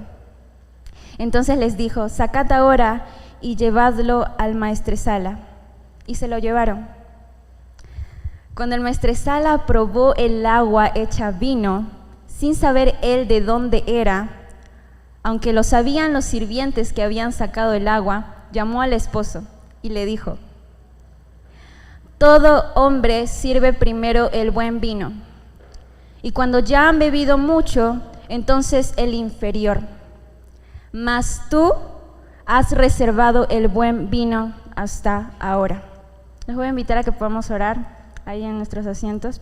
Entonces les dijo, sacad ahora y llevadlo al maestresala. Y se lo llevaron. Cuando el maestresala probó el agua hecha vino, sin saber él de dónde era, aunque lo sabían los sirvientes que habían sacado el agua, llamó al esposo y le dijo, todo hombre sirve primero el buen vino, y cuando ya han bebido mucho, entonces el inferior. Mas tú has reservado el buen vino hasta ahora. Les voy a invitar a que podamos orar ahí en nuestros asientos.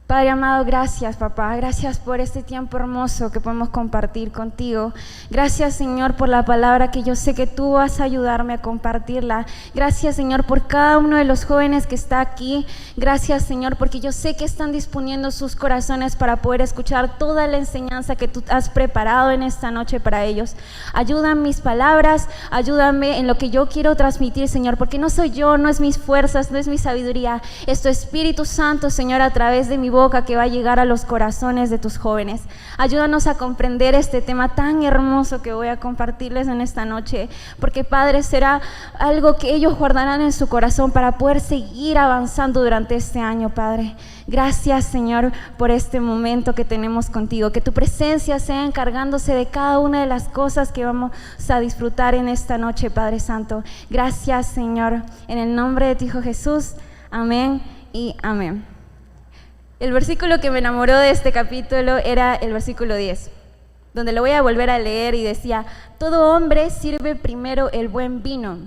Padre amado, gracias papá, gracias por este tiempo hermoso que podemos compartir contigo. Gracias Señor por la palabra que yo sé que tú vas a ayudarme a compartirla. Gracias Señor por cada uno de los jóvenes que está aquí. Gracias Señor porque yo sé que están disponiendo sus corazones para poder escuchar toda la enseñanza que tú has preparado en esta noche para ellos. Ayúdame mis palabras, ayúdame en lo que yo quiero transmitir Señor, porque no soy yo, no es mis fuerzas, no es mi sabiduría, es tu Espíritu Santo Señor a través de mi voz que va a llegar a los corazones de tus jóvenes. Ayúdanos a comprender este tema tan hermoso que voy a compartirles en esta noche, porque Padre, será algo que ellos guardarán en su corazón para poder seguir avanzando durante este año, Padre. Gracias Señor por este momento que tenemos contigo, que tu presencia sea encargándose de cada una de las cosas que vamos a disfrutar en esta noche, Padre Santo. Gracias Señor, en el nombre de tu Hijo Jesús, amén y amén. El versículo que me enamoró de este capítulo era el versículo 10, donde lo voy a volver a leer y decía, todo hombre sirve primero el buen vino,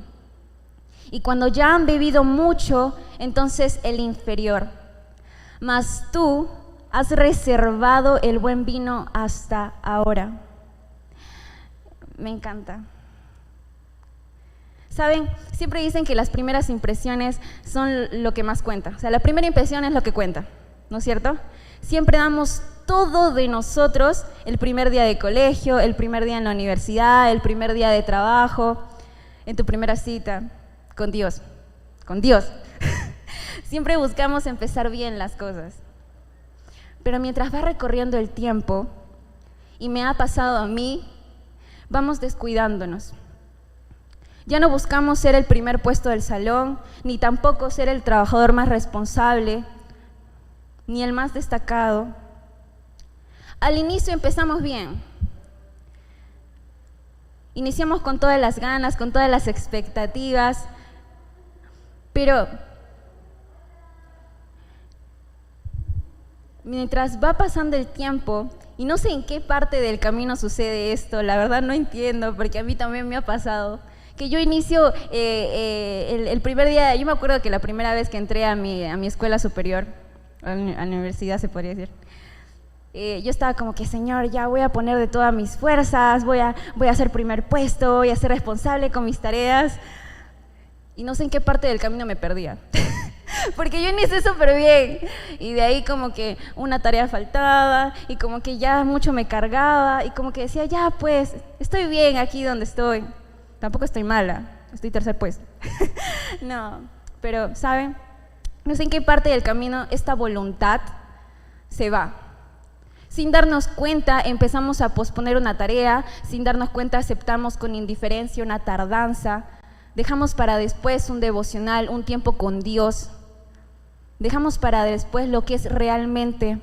y cuando ya han bebido mucho, entonces el inferior. Mas tú has reservado el buen vino hasta ahora. Me encanta. ¿Saben? Siempre dicen que las primeras impresiones son lo que más cuenta. O sea, la primera impresión es lo que cuenta. ¿No es cierto? Siempre damos todo de nosotros el primer día de colegio, el primer día en la universidad, el primer día de trabajo, en tu primera cita, con Dios, con Dios. Siempre buscamos empezar bien las cosas. Pero mientras va recorriendo el tiempo, y me ha pasado a mí, vamos descuidándonos. Ya no buscamos ser el primer puesto del salón, ni tampoco ser el trabajador más responsable, ni el más destacado. Al inicio empezamos bien. Iniciamos con todas las ganas, con todas las expectativas, pero mientras va pasando el tiempo, y no sé en qué parte del camino sucede esto, la verdad no entiendo, porque a mí también me ha pasado, que yo inicio el primer día, yo me acuerdo que la primera vez que entré a mi escuela superior, a la universidad se podría decir, yo estaba como que, Señor, ya voy a poner de todas mis fuerzas, voy a ser primer puesto, voy a ser responsable con mis tareas, y no sé en qué parte del camino me perdía, porque yo inicié súper bien, y de ahí como que una tarea faltaba, y como que ya mucho me cargaba, y como que decía, ya pues, estoy bien aquí donde estoy, tampoco estoy mala, estoy tercer puesto, no, pero, ¿saben? No sé en qué parte del camino esta voluntad se va. Sin darnos cuenta empezamos a posponer una tarea, sin darnos cuenta aceptamos con indiferencia una tardanza, dejamos para después un devocional, un tiempo con Dios, dejamos para después lo que es realmente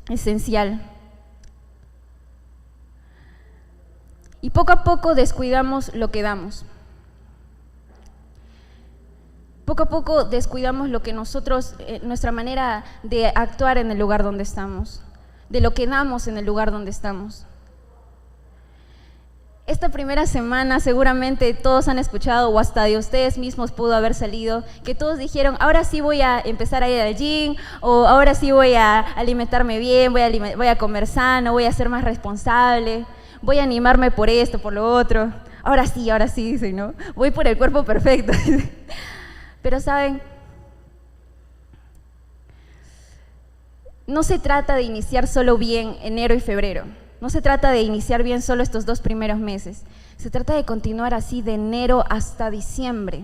esencial. y poco a poco descuidamos lo que damos. Poco a poco descuidamos lo que nosotros, nuestra manera de actuar en el lugar donde estamos, de lo que damos en el lugar donde estamos. Esta primera semana seguramente todos han escuchado, o hasta de ustedes mismos pudo haber salido, que todos dijeron, ahora sí voy a empezar a ir al gym, o ahora sí voy a alimentarme bien, voy a comer sano, voy a ser más responsable, voy a animarme por esto, por lo otro. Ahora sí, dicen, ¿no? Voy por el cuerpo perfecto. Pero ¿saben? No se trata de iniciar solo bien enero y febrero. No se trata de iniciar bien solo estos 2 primeros meses. Se trata de continuar así de enero hasta diciembre.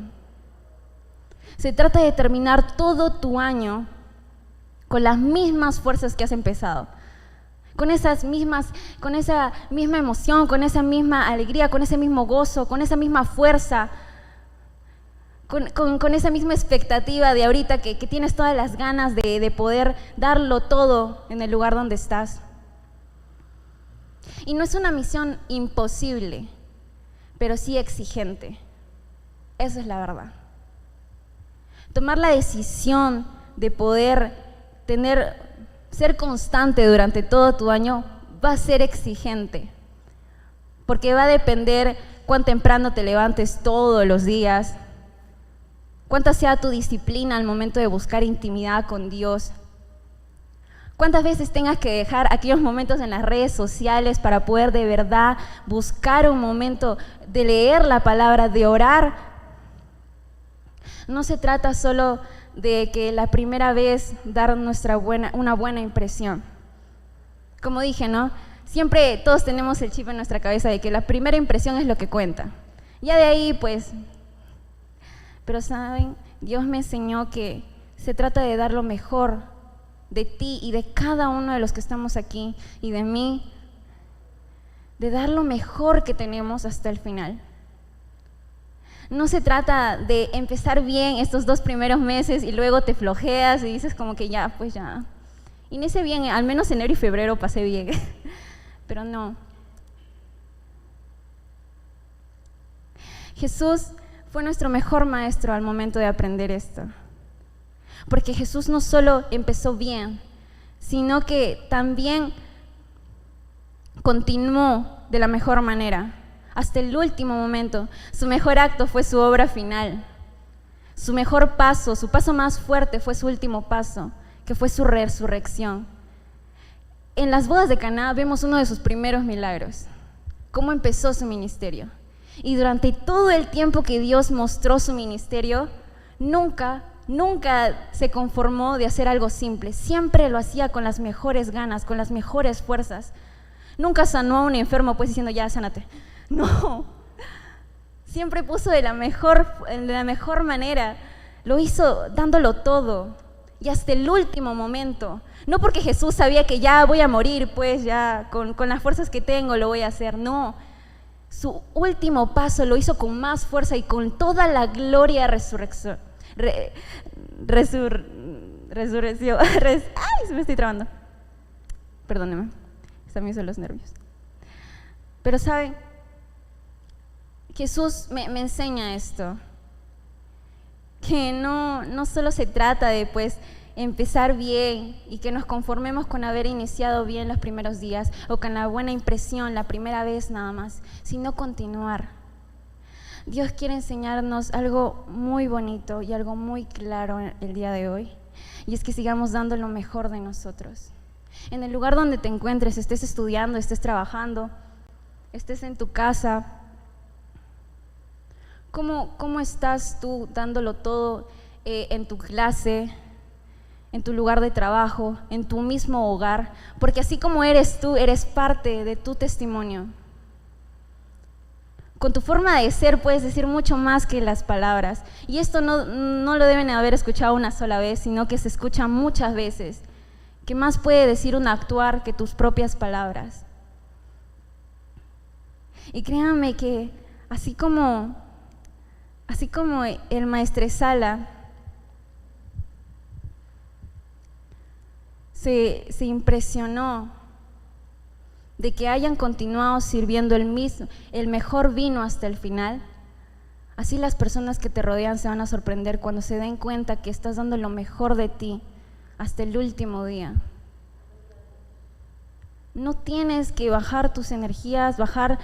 Se trata de terminar todo tu año con las mismas fuerzas que has empezado. Con esa misma emoción, con esa misma alegría, con ese mismo gozo, con esa misma fuerza, con esa misma expectativa de ahorita que tienes todas las ganas de poder darlo todo en el lugar donde estás. Y no es una misión imposible, pero sí exigente. Esa es la verdad. Tomar la decisión de poder ser constante durante todo tu año va a ser exigente, porque va a depender cuán temprano te levantes todos los días, cuánta sea tu disciplina al momento de buscar intimidad con Dios, cuántas veces tengas que dejar aquellos momentos en las redes sociales para poder de verdad buscar un momento de leer la palabra, de orar. No se trata solo de que la primera vez dar una buena impresión. Como dije, ¿no? Siempre todos tenemos el chip en nuestra cabeza de que la primera impresión es lo que cuenta. Ya de ahí, pues... Pero ¿saben? Dios me enseñó que se trata de dar lo mejor de ti y de cada uno de los que estamos aquí y de mí, de dar lo mejor que tenemos hasta el final. No se trata de empezar bien estos 2 primeros meses y luego te flojeas y dices como que ya, pues ya. Inicié bien, al menos enero y febrero pasé bien, pero no. Jesús fue nuestro mejor maestro al momento de aprender esto. Porque Jesús no solo empezó bien, sino que también continuó de la mejor manera, hasta el último momento. Su mejor acto fue su obra final. Su mejor paso, su paso más fuerte fue su último paso, que fue su resurrección. En las bodas de Caná vemos uno de sus primeros milagros, cómo empezó su ministerio. Y durante todo el tiempo que Dios mostró su ministerio, nunca se conformó de hacer algo simple. Siempre lo hacía con las mejores ganas, con las mejores fuerzas. Nunca sanó a un enfermo pues diciendo, ya, sánate. No. Siempre puso de la mejor manera. Lo hizo dándolo todo. Y hasta el último momento. No porque Jesús sabía que ya voy a morir, pues ya con las fuerzas que tengo lo voy a hacer. No. Su último paso lo hizo con más fuerza y con toda la gloria resurrección. Resurrección. Ay, se me estoy trabando. Perdónenme, están mis los nervios. Pero saben, Jesús me enseña esto, que no solo se trata de pues empezar bien y que nos conformemos con haber iniciado bien los primeros días o con la buena impresión la primera vez nada más, sino continuar. Dios quiere enseñarnos algo muy bonito y algo muy claro el día de hoy, y es que sigamos dando lo mejor de nosotros. En el lugar donde te encuentres, estés estudiando, estés trabajando, estés en tu casa, ¿cómo estás tú dándolo todo en tu clase, en tu lugar de trabajo, en tu mismo hogar? Porque así como eres tú, eres parte de tu testimonio. Con tu forma de ser puedes decir mucho más que las palabras. Y esto no lo deben haber escuchado una sola vez, sino que se escucha muchas veces. ¿Qué más puede decir un actuar que tus propias palabras? Y créanme que así como el maestresala se impresionó de que hayan continuado sirviendo el mejor vino hasta el final, así las personas que te rodean se van a sorprender cuando se den cuenta que estás dando lo mejor de ti hasta el último día. No tienes que bajar tus energías, bajar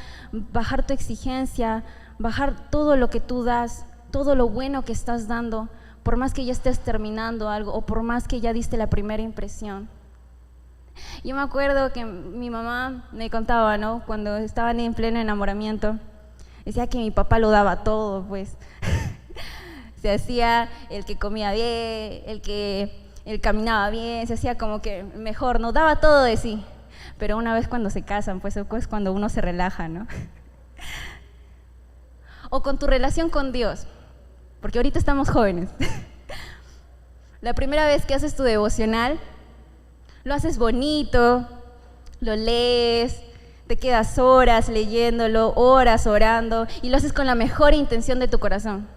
tu exigencia, bajar todo lo que tú das, todo lo bueno que estás dando, por más que ya estés terminando algo o por más que ya diste la primera impresión. Yo me acuerdo que mi mamá me contaba, ¿no? Cuando estaban en pleno enamoramiento, decía que mi papá lo daba todo, pues. Se hacía el que comía bien, el caminaba bien, se hacía como que mejor, ¿no? Daba todo de sí. Pero una vez cuando se casan, pues es cuando uno se relaja, ¿no? O con tu relación con Dios, porque ahorita estamos jóvenes. La primera vez que haces tu devocional, lo haces bonito, lo lees, te quedas horas leyéndolo, horas orando, y lo haces con la mejor intención de tu corazón.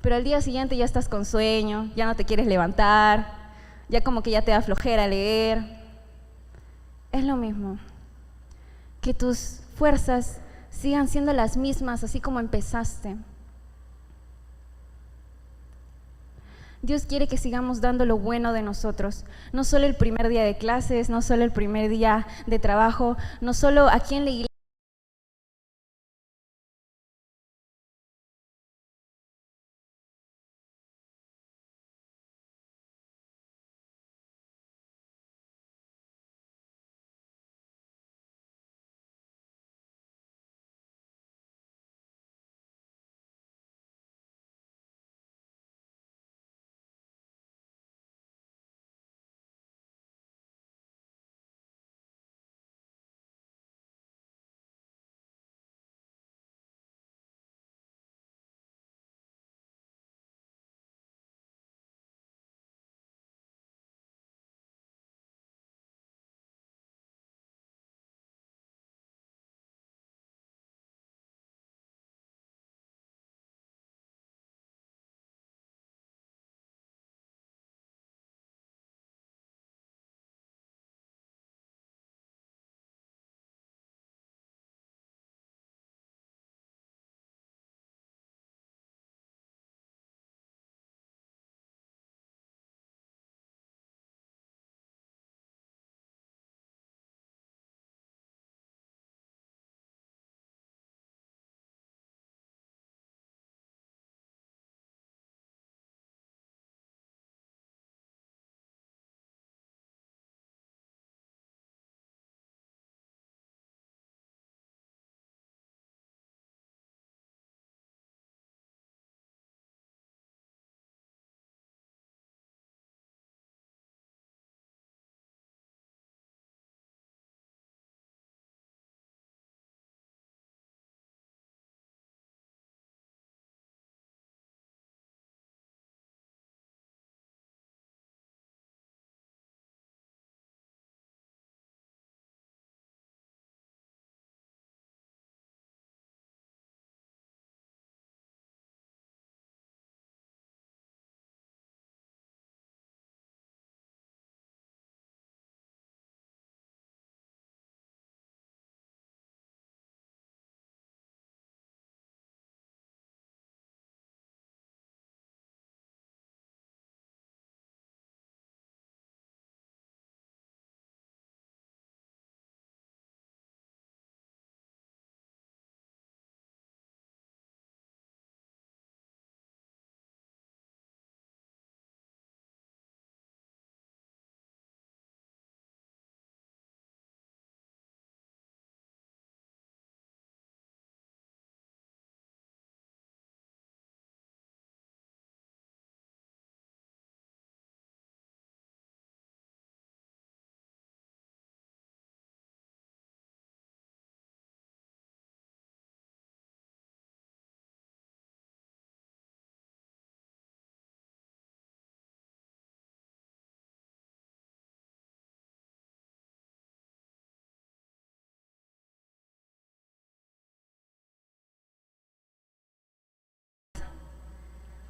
Pero al día siguiente ya estás con sueño, ya no te quieres levantar, ya como que ya te da flojera leer. Es lo mismo, que tus fuerzas sigan siendo las mismas, así como empezaste. Dios quiere que sigamos dando lo bueno de nosotros, no solo el primer día de clases, no solo el primer día de trabajo, no solo aquí en la iglesia.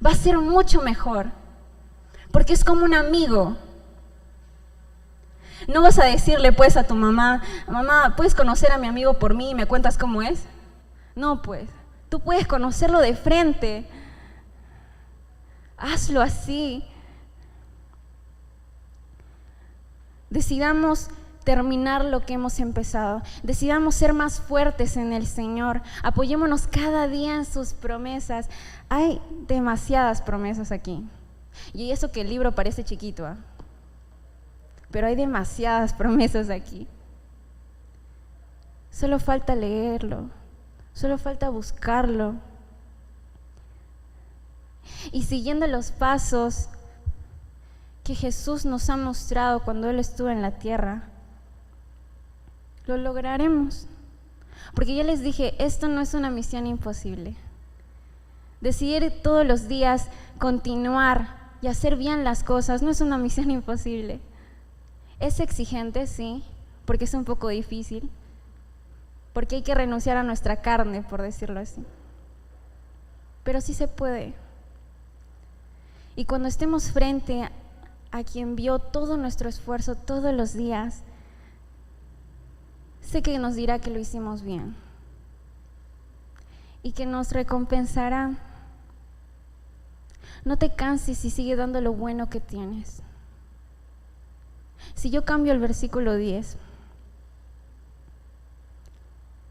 Va a ser mucho mejor, porque es como un amigo. No vas a decirle pues a tu mamá, mamá, ¿puedes conocer a mi amigo por mí y me cuentas cómo es? No, pues, tú puedes conocerlo de frente. Hazlo así. Decidamos terminar lo que hemos empezado. Decidamos ser más fuertes en el Señor. Apoyémonos cada día en sus promesas. Hay demasiadas promesas aquí. Y eso que el libro parece chiquito, ¿eh? Pero hay demasiadas promesas aquí. Solo falta leerlo. Solo falta buscarlo. Y siguiendo los pasos que Jesús nos ha mostrado cuando Él estuvo en la tierra, lo lograremos. Porque ya les dije, esto no es una misión imposible. Decidir todos los días continuar y hacer bien las cosas no es una misión imposible. Es exigente, sí, porque es un poco difícil, porque hay que renunciar a nuestra carne, por decirlo así. Pero sí se puede. Y cuando estemos frente a quien vio todo nuestro esfuerzo todos los días, sé que nos dirá que lo hicimos bien y que nos recompensará. No te canses y sigue dando lo bueno que tienes. Si yo cambio el versículo 10,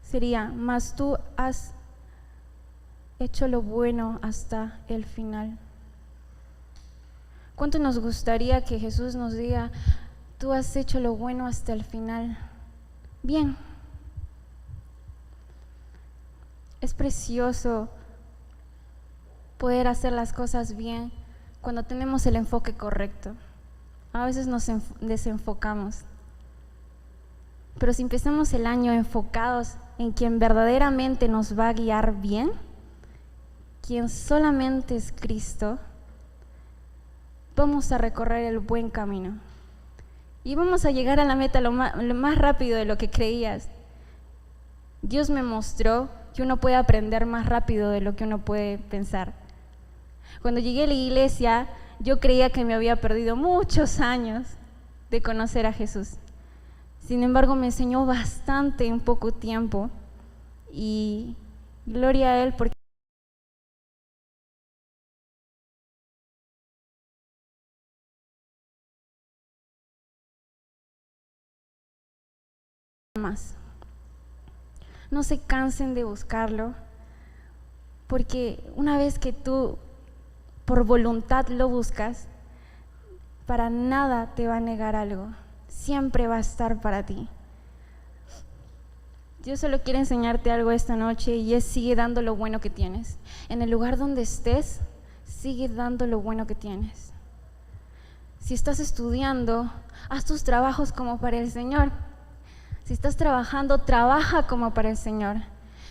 sería, mas tú has hecho lo bueno hasta el final. ¿Cuánto nos gustaría que Jesús nos diga, tú has hecho lo bueno hasta el final? Bien. Es precioso poder hacer las cosas bien cuando tenemos el enfoque correcto. A veces nos desenfocamos. Pero si empezamos el año enfocados en quien verdaderamente nos va a guiar bien, quien solamente es Cristo, vamos a recorrer el buen camino. Y vamos a llegar a la meta lo más rápido de lo que creías. Dios me mostró que uno puede aprender más rápido de lo que uno puede pensar. Cuando llegué a la iglesia, yo creía que me había perdido muchos años de conocer a Jesús. Sin embargo, me enseñó bastante en poco tiempo. Y gloria a Él porque más. No se cansen de buscarlo, porque una vez que tú por voluntad lo buscas, para nada te va a negar algo, siempre va a estar para ti. Yo solo quiero enseñarte algo esta noche y es: sigue dando lo bueno que tienes. En el lugar donde estés, sigue dando lo bueno que tienes. Si estás estudiando, haz tus trabajos como para el Señor. Si estás trabajando, trabaja como para el Señor.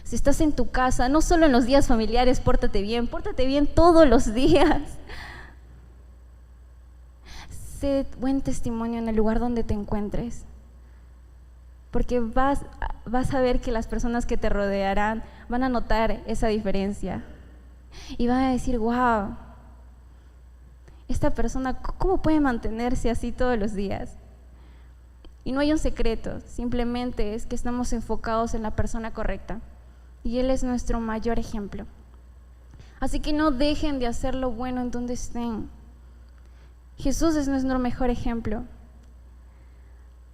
Si estás en tu casa, no solo en los días familiares, pórtate bien todos los días. Sé buen testimonio en el lugar donde te encuentres, porque vas a ver que las personas que te rodearán van a notar esa diferencia y van a decir: wow, esta persona, ¿cómo puede mantenerse así todos los días? Y no hay un secreto, simplemente es que estamos enfocados en la persona correcta y Él es nuestro mayor ejemplo. Así que no dejen de hacer lo bueno en donde estén. Jesús es nuestro mejor ejemplo.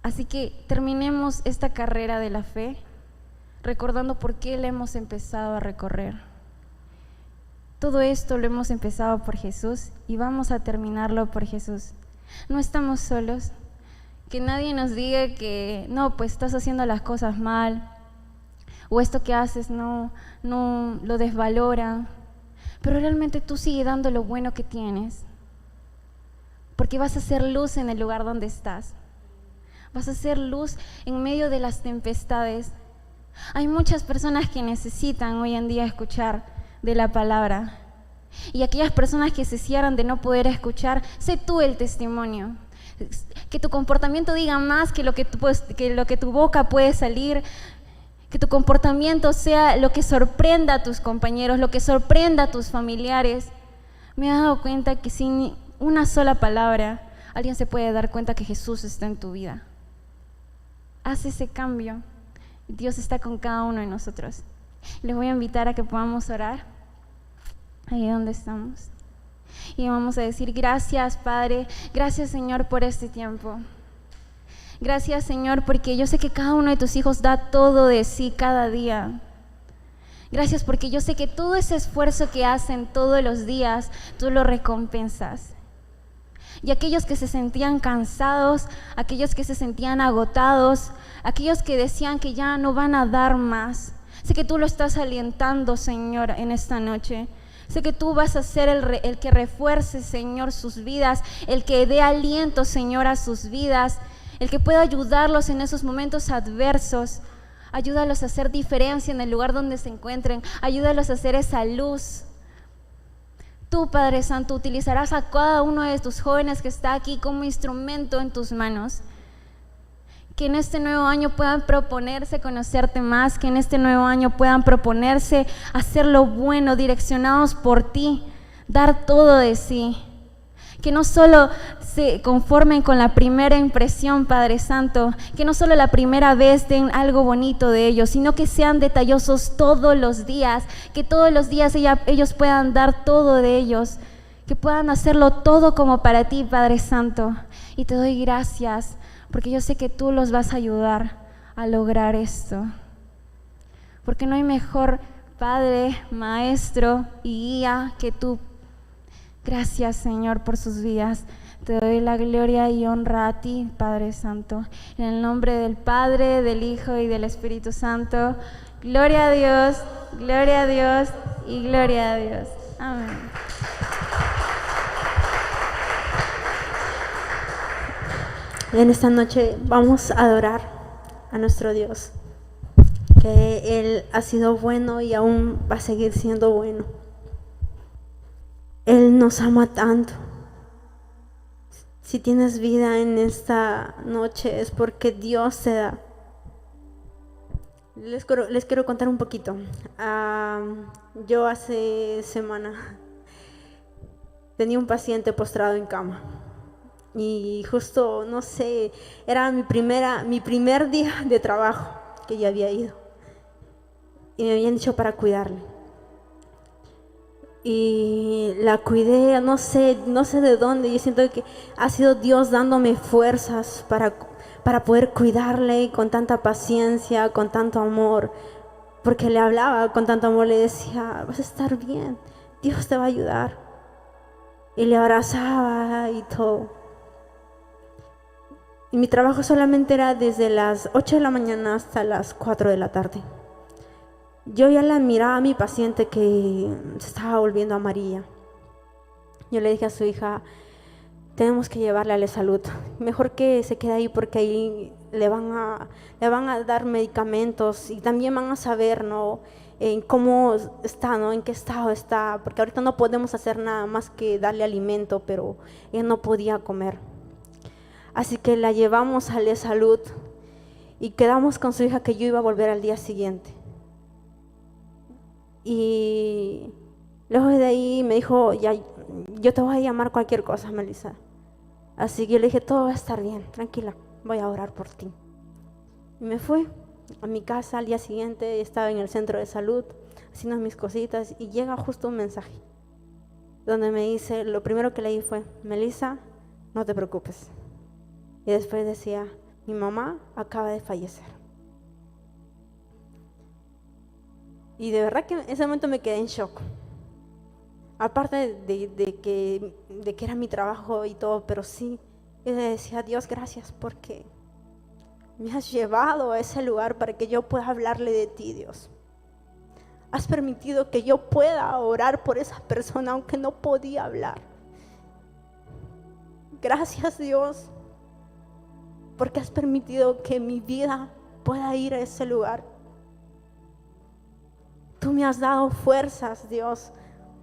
Así que terminemos esta carrera de la fe recordando por qué la hemos empezado a recorrer. Todo esto lo hemos empezado por Jesús y vamos a terminarlo por Jesús. No estamos solos. Que nadie nos diga que no, pues estás haciendo las cosas mal, o esto que haces no lo desvalora. Pero realmente tú sigue dando lo bueno que tienes, porque vas a ser luz en el lugar donde estás. Vas a ser luz en medio de las tempestades. Hay muchas personas que necesitan hoy en día escuchar de la palabra, y aquellas personas que se cierran de no poder escuchar, sé tú el testimonio. Que tu comportamiento diga más que lo que tu boca puede salir. Que tu comportamiento sea lo que sorprenda a tus compañeros, lo que sorprenda a tus familiares. Me he dado cuenta que sin una sola palabra alguien se puede dar cuenta que Jesús está en tu vida. haz ese cambio. Dios está con cada uno de nosotros. Les voy a invitar a que podamos orar ahí donde estamos. Y vamos a decir: gracias, Padre, gracias, Señor, por este tiempo. Gracias, Señor, porque yo sé que cada uno de tus hijos da todo de sí cada día. Gracias porque yo sé que todo ese esfuerzo que hacen todos los días, tú lo recompensas. Y aquellos que se sentían cansados, aquellos que se sentían agotados, aquellos que decían que ya no van a dar más, sé que tú lo estás alentando, Señor, en esta noche. Sé que tú vas a ser el que refuerce, Señor, sus vidas, el que dé aliento, Señor, a sus vidas, el que pueda ayudarlos en esos momentos adversos. Ayúdalos a hacer diferencia en el lugar donde se encuentren. Ayúdalos a hacer esa luz. Tú, Padre Santo, utilizarás a cada uno de tus jóvenes que está aquí como instrumento en tus manos. Que en este nuevo año puedan proponerse conocerte más, que en este nuevo año puedan proponerse hacer lo bueno, direccionados por ti, dar todo de sí. Que no solo se conformen con la primera impresión, Padre Santo, que no solo la primera vez den algo bonito de ellos, sino que sean detallosos todos los días, que todos los días ellos puedan dar todo de ellos, que puedan hacerlo todo como para ti, Padre Santo. Y te doy gracias, porque yo sé que tú los vas a ayudar a lograr esto. Porque no hay mejor Padre, Maestro y guía que tú. Gracias, Señor, por sus vidas. Te doy la gloria y honra a ti, Padre Santo. En el nombre del Padre, del Hijo y del Espíritu Santo. Gloria a Dios y gloria a Dios. Amén. En esta noche vamos a adorar a nuestro Dios, que Él ha sido bueno y aún va a seguir siendo bueno. Él nos ama tanto. Si tienes vida en esta noche es porque Dios te da. Les quiero contar un poquito. Yo hace semana tenía un paciente postrado en cama. Y justo, no sé, era mi primer día de trabajo que yo había ido. Y me habían dicho para cuidarle. Y la cuidé, no sé de dónde. Yo siento que ha sido Dios dándome fuerzas para poder cuidarle con tanta paciencia, con tanto amor. Porque le hablaba con tanto amor, le decía: vas a estar bien, Dios te va a ayudar. Y le abrazaba y todo. Y mi trabajo solamente era desde las 8 de la mañana hasta las 4 de la tarde. Yo ya la miraba a mi paciente que se estaba volviendo amarilla. Yo le dije a su hija: tenemos que llevarle a la salud. Mejor que se quede ahí porque ahí le van a dar medicamentos y también van a saber, ¿no?, en cómo está, ¿no?, en qué estado está. Porque ahorita no podemos hacer nada más que darle alimento, pero ella no podía comer. Así que la llevamos a la salud y quedamos con su hija que yo iba a volver al día siguiente. Y luego de ahí me dijo: ya, yo te voy a llamar cualquier cosa, Melissa. Así que yo le dije: todo va a estar bien, tranquila, voy a orar por ti. Y me fui a mi casa al día siguiente. Estaba en el centro de salud haciendo mis cositas y llega justo un mensaje donde me dice, lo primero que leí fue: Melissa, no te preocupes. Y después decía: mi mamá acaba de fallecer. Y de verdad que en ese momento me quedé en shock. Aparte de que era mi trabajo y todo, pero sí, yo le decía: Dios, gracias porque me has llevado a ese lugar para que yo pueda hablarle de ti, Dios. Has permitido que yo pueda orar por esa persona aunque no podía hablar. Gracias, Dios, porque has permitido que mi vida pueda ir a ese lugar. Tú me has dado fuerzas, Dios,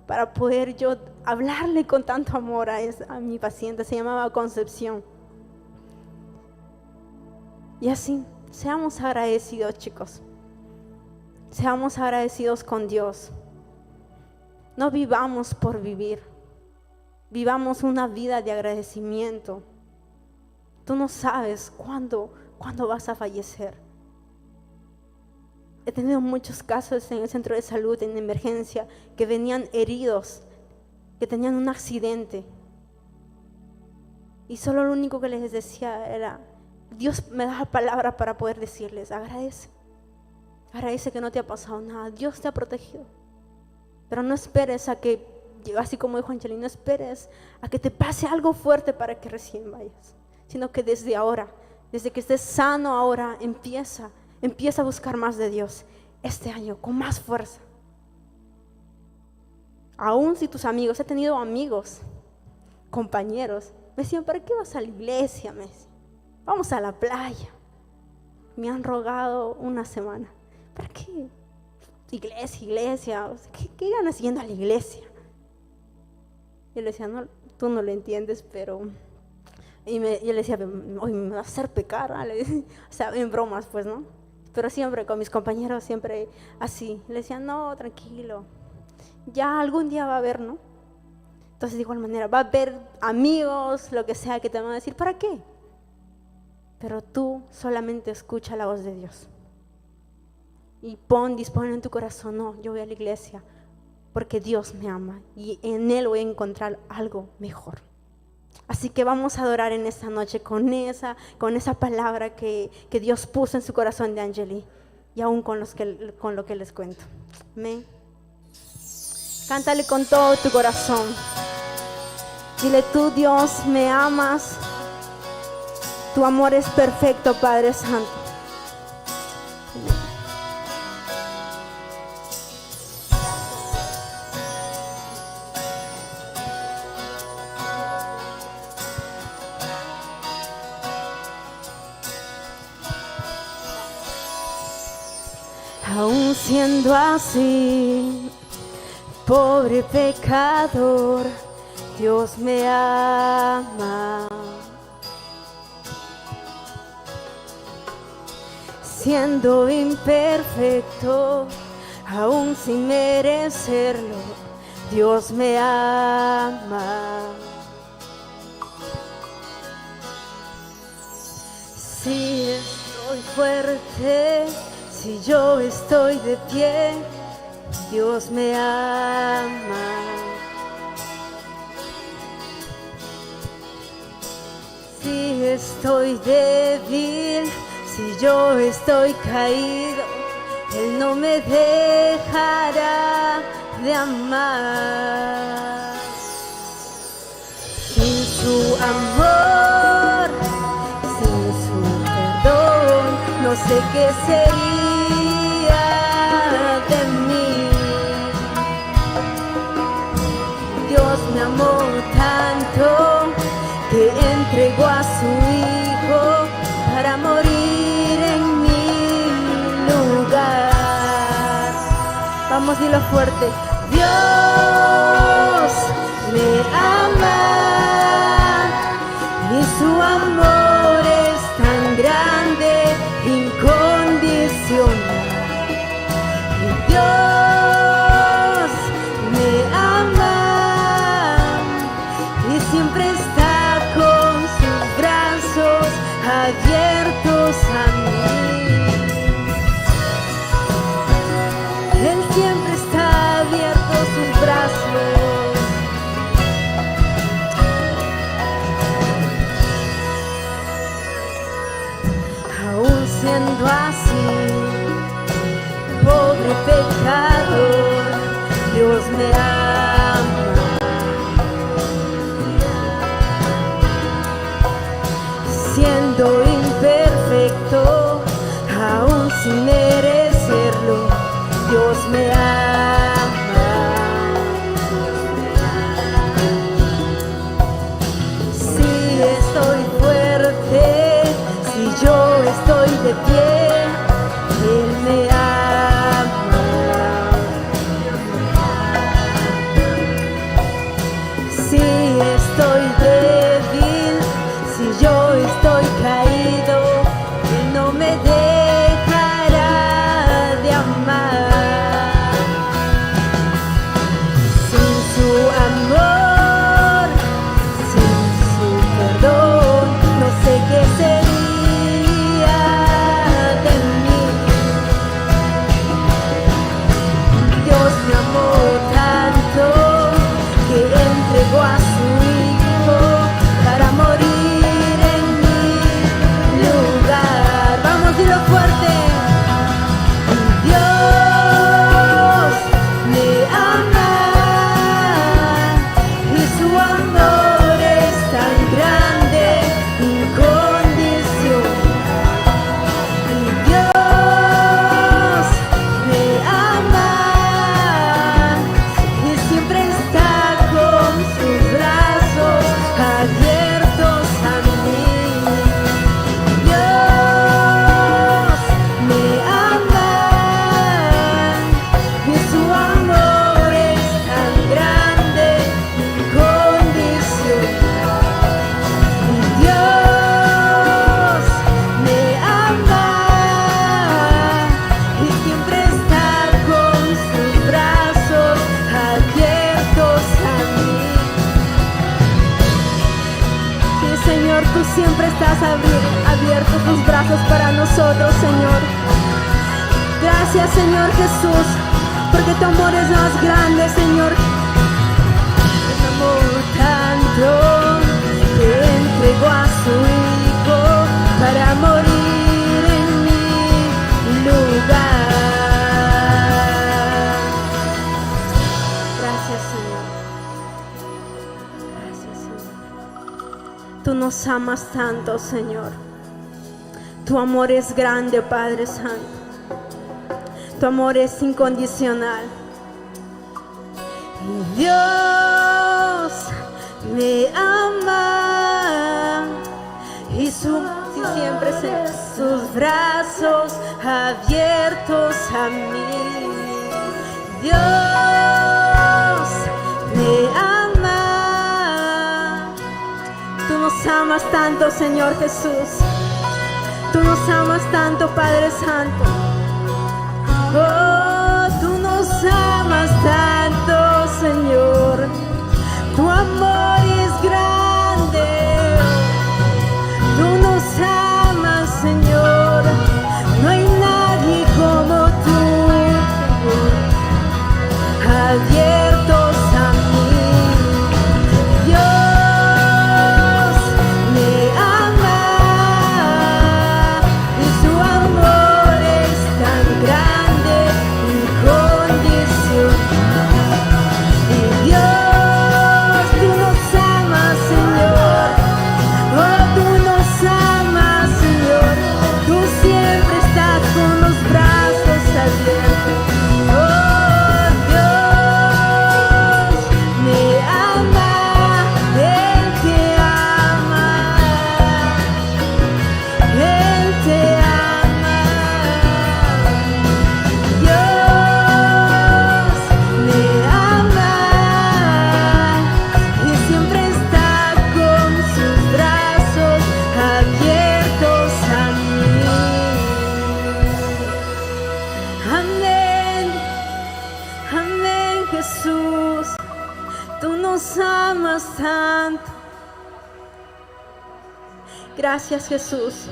para poder yo hablarle con tanto amor a mi paciente. Se llamaba Concepción. Y así, seamos agradecidos, chicos. Seamos agradecidos con Dios. No vivamos por vivir. Vivamos una vida de agradecimiento. Tú no sabes cuándo ¿Cuándo vas a fallecer? He tenido muchos casos en el centro de salud, en emergencia, que venían heridos, que tenían un accidente. Y solo lo único que les decía era, Dios me da la palabra para poder decirles, agradece. Agradece que no te ha pasado nada, Dios te ha protegido. Pero no esperes a que, así como dijo Angeli, no esperes a que te pase algo fuerte para que recién vayas. Sino que desde ahora, desde que estés sano ahora, empieza a buscar más de Dios este año con más fuerza. Aún si tus amigos, he tenido amigos, compañeros, me decían, ¿para qué vas a la iglesia? Me decían, vamos a la playa. Me han rogado una semana. ¿Para qué? Iglesia. ¿Qué ganas yendo a la iglesia? Yo le decía, no, tú no lo entiendes, pero... yo le decía, hoy me va a hacer pecar, ¿vale? O sea, en bromas, pues, ¿no? Pero siempre con mis compañeros, siempre así. Le decía, no, tranquilo. Ya algún día va a haber, ¿no? Entonces, de igual manera, va a haber amigos, lo que sea, que te van a decir, ¿para qué? Pero tú solamente escucha la voz de Dios. Y dispone en tu corazón, no, yo voy a la iglesia porque Dios me ama y en Él voy a encontrar algo mejor. Así que vamos a adorar en esta noche con esa palabra que Dios puso en su corazón de Angeli y aún con lo que les cuento. Amén. Cántale con todo tu corazón. Dile, tú, Dios, me amas. Tu amor es perfecto, Padre Santo. Aún siendo así, pobre pecador, Dios me ama. Siendo imperfecto, aún sin merecerlo, Dios me ama. Si estoy fuerte, si yo estoy de pie, Dios me ama. Si estoy débil, si yo estoy caído, Él no me dejará de amar. Sin su amor, sin su perdón, no sé qué sería de mí. Dios me amó tanto que entregó a su Hijo para morir en mi lugar. Vamos, dilo fuerte. Dios me ama y su amor es tan grande, incondicional. Y Dios me ama y siempre está con sus brazos abiertos a mí. Él siempre está abierto sus brazos. Aún siendo así, pobre pecador, Dios me ama. Siendo imperfecto, aún sin merecerlo, Dios me ama. Si estoy fuerte, si yo estoy de pie, Él me ama. unos brazos para nosotros, Señor. Gracias, Señor Jesús, porque tu amor es más grande, Señor. Te amó tanto que entregó a su Hijo para morir en mi lugar. Gracias, Señor. Gracias, Señor. Tú nos amas tanto, Señor. Tu amor es grande, Padre Santo. Tu amor es incondicional. Dios me ama y siempre sus brazos abiertos a mí. Dios me ama. Tú nos amas tanto, Señor Jesús. Tú nos amas tanto, Padre Santo. Oh, tú nos amas tanto, Señor. Tu amor es grande. Tú nos amas, Señor. No hay nadie como tú, Señor. Abiertos a mí. Dios me ama y su amor es tan grande, incondicional. Y Dios, tú nos amas, Señor. Oh, tú nos amas, Señor. Tú siempre estás con los brazos abiertos. Oh, Dios me ama, Él te ama, Él te ama. Dios me ama y siempre está con sus brazos abiertos a mí. Amén, amén, Jesús. Tú nos amas tanto. Gracias, Jesús.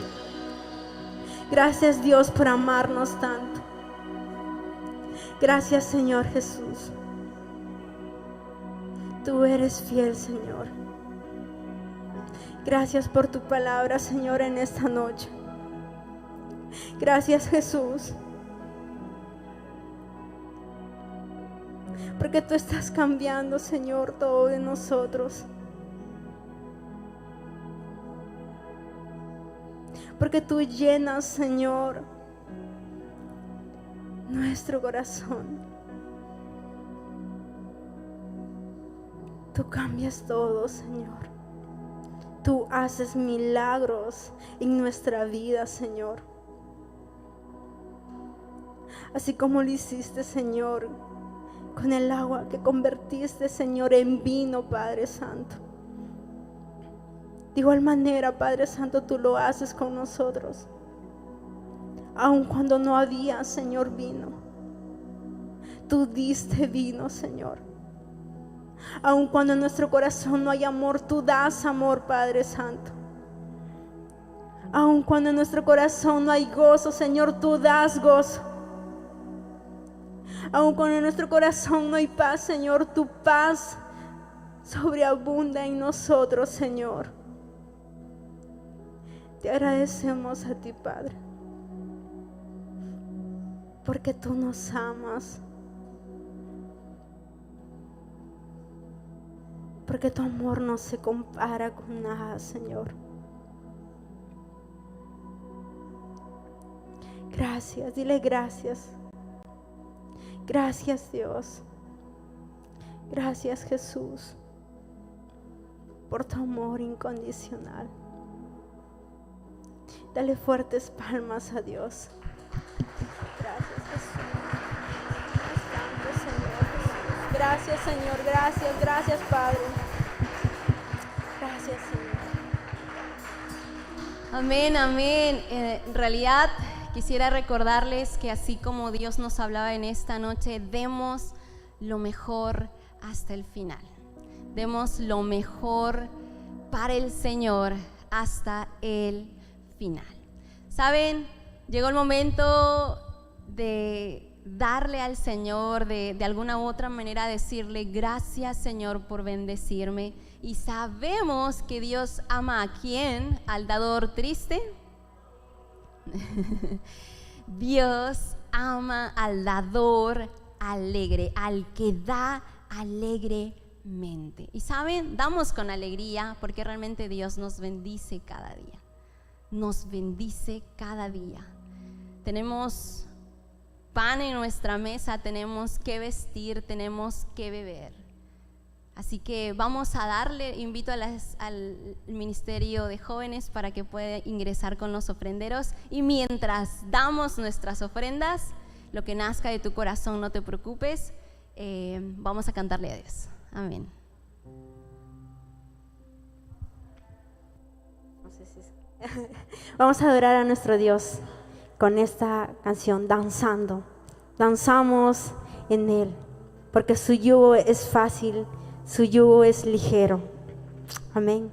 Gracias, Dios, por amarnos tanto. Gracias, Señor Jesús. Tú eres fiel, Señor. Gracias por tu palabra, Señor, en esta noche. Gracias, Jesús, porque tú estás cambiando, Señor, todo de nosotros. Porque tú llenas, Señor, nuestro corazón. Tú cambias todo, Señor. Tú haces milagros en nuestra vida, Señor. Así como lo hiciste, Señor, con el agua que convertiste, Señor, en vino, Padre Santo. De igual manera, Padre Santo, tú lo haces con nosotros. Aun cuando no había, Señor, vino, tú diste vino, Señor. Aun cuando en nuestro corazón no hay amor, tú das amor, Padre Santo. Aun cuando en nuestro corazón no hay gozo, Señor, tú das gozo. Aun cuando en nuestro corazón no hay paz, Señor, tu paz sobreabunda en nosotros, Señor. Te agradecemos a ti, Padre, porque tú nos amas, porque tu amor no se compara con nada, Señor. Gracias, dile gracias. Gracias, Dios. Gracias, Jesús, por tu amor incondicional. Dale fuertes palmas a Dios. Gracias, Jesús. Santo Señor Jesús. Gracias, Señor. Gracias, gracias, Padre. Gracias, Señor. Amén, amén. En realidad quisiera recordarles que así como Dios nos hablaba en esta noche, demos lo mejor hasta el final. Demos lo mejor para el Señor hasta el final. Saben, llegó el momento de darle al Señor, de alguna u otra manera decirle gracias, Señor, por bendecirme. Y sabemos que Dios ama ¿a quién? ¿Al dador triste? Dios ama al dador alegre, al que da alegremente. Y saben, damos con alegría porque realmente Dios nos bendice cada día. Nos bendice cada día. Tenemos pan en nuestra mesa, tenemos que vestir, tenemos que beber. Así que vamos a darle, invito al Ministerio de Jóvenes para que pueda ingresar con los ofrenderos. Y mientras damos nuestras ofrendas, lo que nazca de tu corazón, no te preocupes, vamos a cantarle a Dios. Amén. Vamos a adorar a nuestro Dios con esta canción, danzando. Danzamos en Él, porque su yugo es fácil, su yugo es ligero. Amén.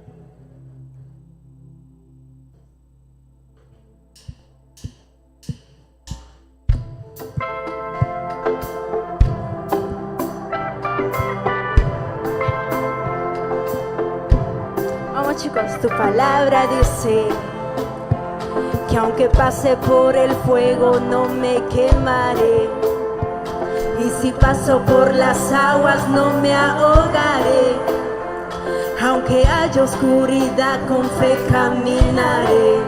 Vamos, chicos, tu palabra dice que aunque pase por el fuego no me quemaré, y si paso por las aguas no me ahogaré. Aunque haya oscuridad con fe caminaré,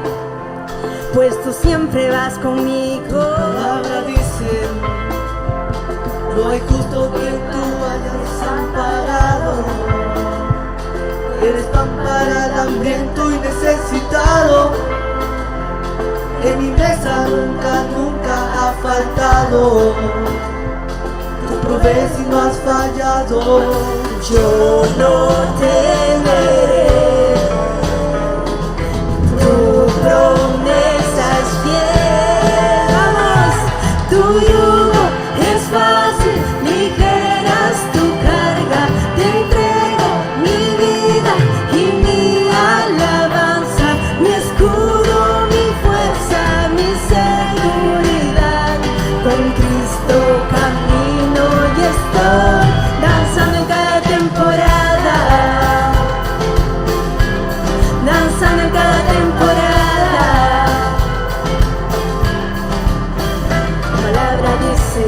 pues tú siempre vas conmigo. Tu palabra dice, no hay justo que tú hayas desamparado. Eres pan para el hambriento y necesitado. En mi mesa nunca, nunca ha faltado. Tú provees y no has fallado. Yo no temeré, tu promesa es fiel. Vamos, tu yugo es fácil, ligera es tu carga. Te entrego mi vida y mi alabanza, mi escudo, mi fuerza, mi seguridad. Con Cristo camino y estoy danzando en cada temporada, danzando en cada temporada. La palabra dice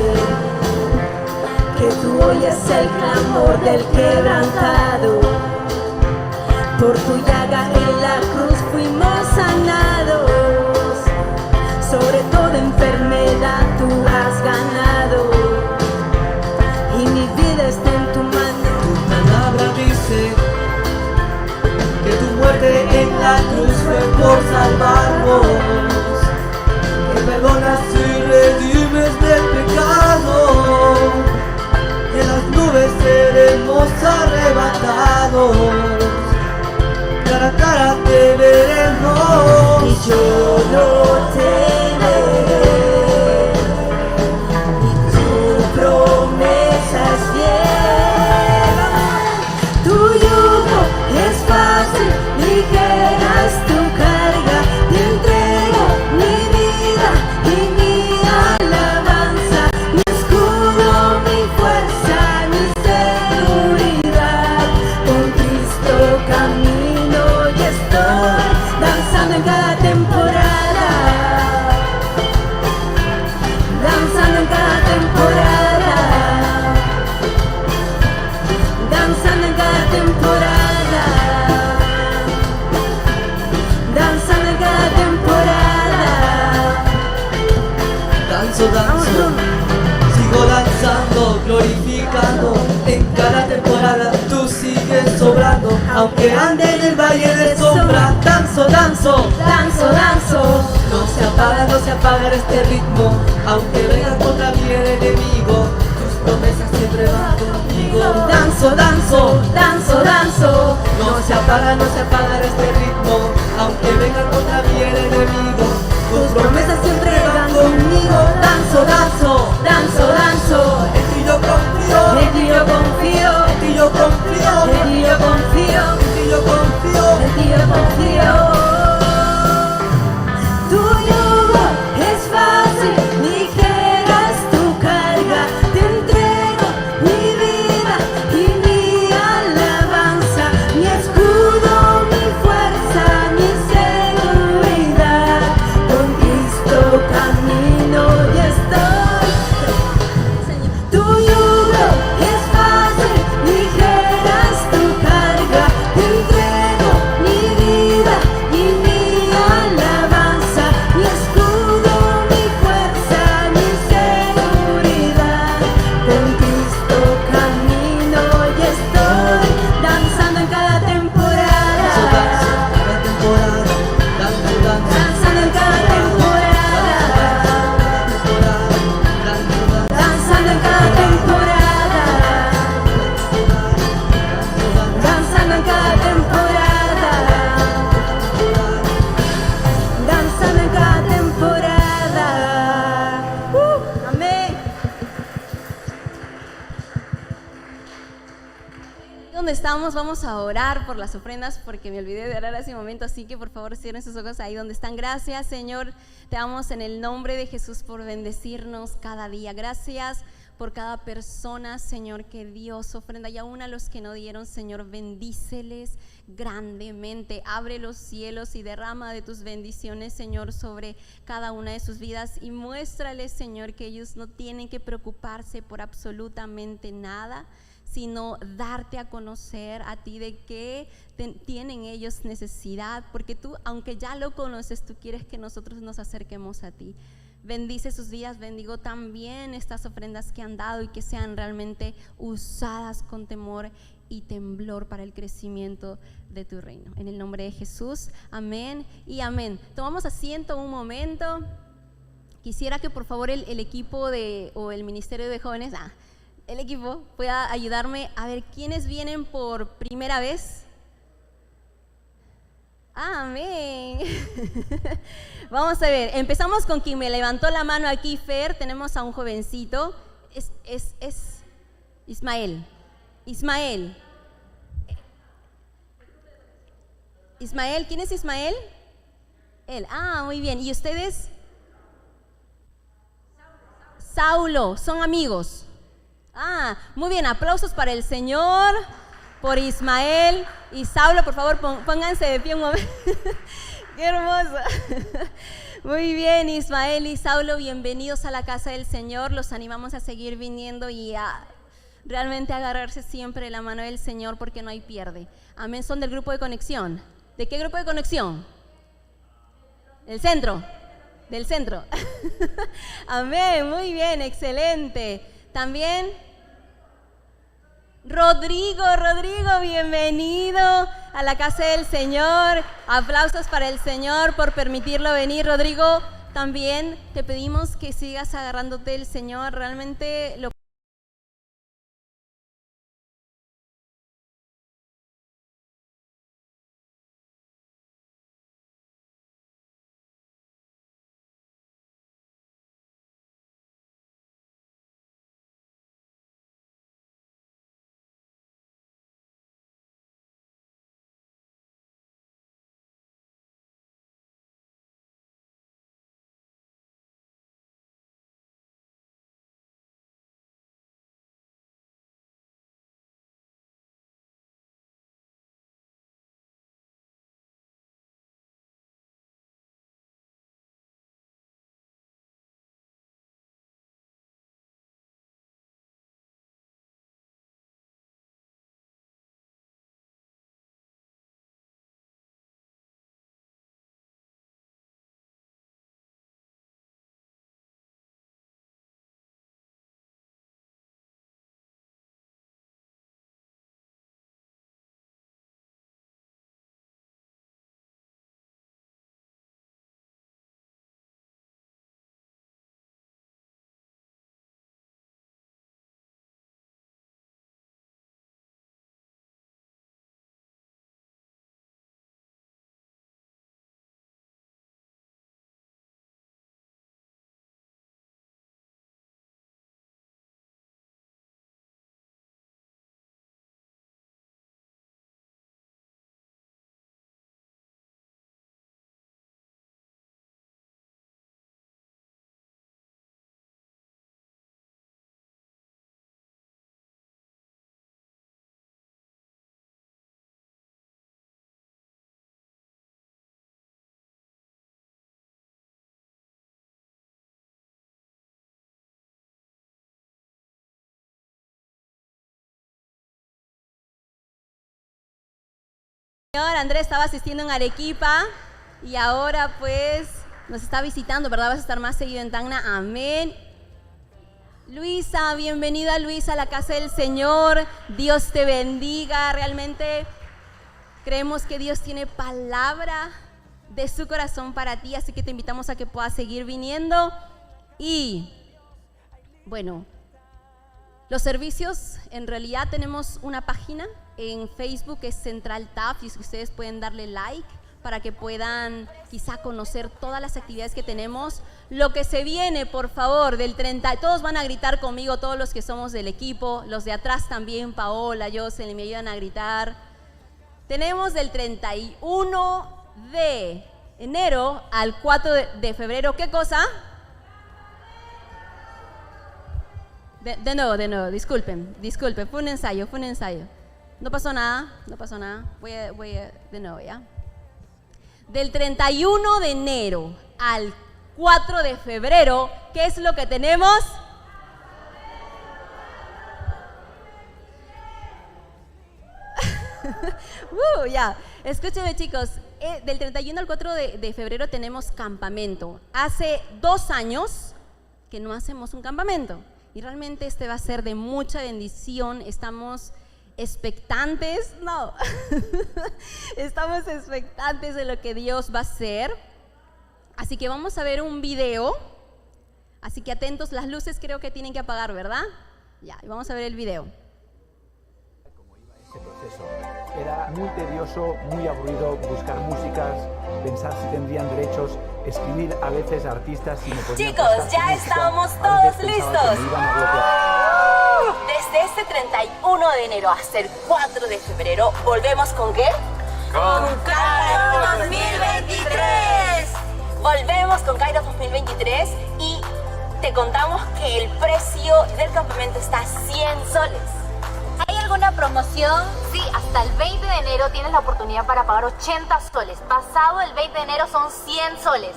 que tú oyes el clamor del quebrantado. Por tu llaga en la cruz fuimos sanados. Sobre toda enfermedad tú has ganado, y mi vida está en tu mano. Tu palabra dice que tu muerte en la cruz fue por salvarnos, que perdonas y redimes del pecado, y en las nubes seremos arrebatados, cara a cara te veremos. Y yo no temeré, y tu promesa es fiel. Tu yugo es fácil, ligera es tu carga. Te entrego mi vida y mi alabanza, mi escudo, mi fuerza, mi seguridad. Con Cristo camino y estoy danzando en cada temporada, danzando en cada temporada, danzando en cada temporada, danzando en cada temporada. Danzo, danzo, sigo danzando, glorificando. En cada temporada tú sigues sobrando. Aunque ande en el valle de sombra, danzo, danzo, Danzo, danzo, no se apaga este ritmo. Aunque venga contra mí el enemigo, tus promesas siempre van conmigo. Danzo, danzo, danzo, danzo. no se apaga este ritmo. Aunque venga contra mí el enemigo, Tus promesas siempre van conmigo. danzo, danzo, Danzo, danzo. en ti yo confío, En ti yo confío, en ti yo confío, en ti yo confío, en ti yo confío. en ti yo confío. Tuyo Donde estamos, vamos a orar por las ofrendas porque me olvidé de orar hace un momento, así que por favor cierren sus ojos ahí donde están. Gracias, Señor, te damos en el nombre de Jesús por bendecirnos cada día. Gracias por cada persona, Señor, que dio su ofrenda, y aún a los que no dieron, Señor, bendíceles grandemente. Abre los cielos y derrama de tus bendiciones, Señor, sobre cada una de sus vidas, y muéstrales, Señor, que ellos no tienen que preocuparse por absolutamente nada, sino darte a conocer a ti de qué tienen ellos necesidad, porque tú, aunque ya lo conoces, tú quieres que nosotros nos acerquemos a ti. Bendice sus vidas, bendigo también estas ofrendas que han dado y que sean realmente usadas con temor y temblor para el crecimiento de tu reino. En el nombre de Jesús, amén y amén. Tomamos asiento un momento. Quisiera que por favor el equipo o el Ministerio de Jóvenes, el equipo pueda ayudarme a ver quiénes vienen por primera vez. Amén. Vamos a ver, empezamos con quien me levantó la mano aquí, Fer. Tenemos a un jovencito, es Ismael. Ismael, ¿quién es Ismael? Él, muy bien. ¿Y ustedes? Saulo, son amigos. Muy bien, aplausos para el Señor, por Ismael y Saulo. Por favor, pónganse de pie un momento. ¡Qué hermoso! Muy bien, Ismael y Saulo, bienvenidos a la casa del Señor. Los animamos a seguir viniendo y a realmente agarrarse siempre de la mano del Señor, porque no hay pierde. Amén. Son del grupo de conexión. ¿De qué grupo de conexión? Del centro. Del centro. Amén, muy bien, excelente. También Rodrigo, bienvenido a la casa del Señor. Aplausos para el Señor por permitirlo venir. Rodrigo, también te pedimos que sigas agarrándote del Señor. Realmente lo Señor Andrés estaba asistiendo en Arequipa y ahora pues nos está visitando, ¿verdad? Vas a estar más seguido en Tacna. Amén. Luisa, bienvenida Luisa a la casa del Señor. Dios te bendiga. Realmente creemos que Dios tiene palabra de su corazón para ti, así que te invitamos a que puedas seguir viniendo. Y bueno, los servicios, en realidad tenemos una página en Facebook, es Central TAF, y ustedes pueden darle like para que puedan quizá conocer todas las actividades que tenemos. lo que se viene, por favor, del 30, todos van a gritar conmigo, todos los que somos del equipo, los de atrás también, Paola, Jocelyn, me ayudan a gritar. Tenemos del 31 de enero al 4 de febrero, ¿qué cosa? De nuevo, disculpen, fue un ensayo. No pasó nada. Voy a de nuevo, ¿ya? Del 31 de enero al 4 de febrero, ¿qué es lo que tenemos? Ya, escúchenme chicos, del 31 al 4 de febrero tenemos campamento. Hace 2 años que no hacemos un campamento y realmente este va a ser de mucha bendición. Estamos expectantes, estamos expectantes de lo que Dios va a hacer. Así que vamos a ver un video, así que atentos, las luces creo que tienen que apagar, ¿verdad? Ya, y vamos a ver el video. Ese proceso era muy tedioso, muy aburrido, buscar músicas, pensar si tendrían derechos, escribir a veces a artistas si me podían. Chicos, ya estamos todos listos. Desde este 31 de enero hasta el 4 de febrero, ¿volvemos con qué? ¡Con Kairos 2023! Volvemos con Kairos 2023 y te contamos que el precio del campamento está a 100 soles. ¿Hay alguna promoción? Sí, hasta el 20 de enero tienes la oportunidad para pagar 80 soles. Pasado el 20 de enero son 100 soles.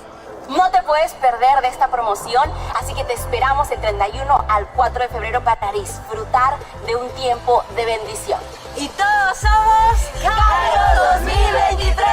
No te puedes perder de esta promoción, así que te esperamos el 31 al 4 de febrero para disfrutar de un tiempo de bendición. Y todos somos Kairos 2023.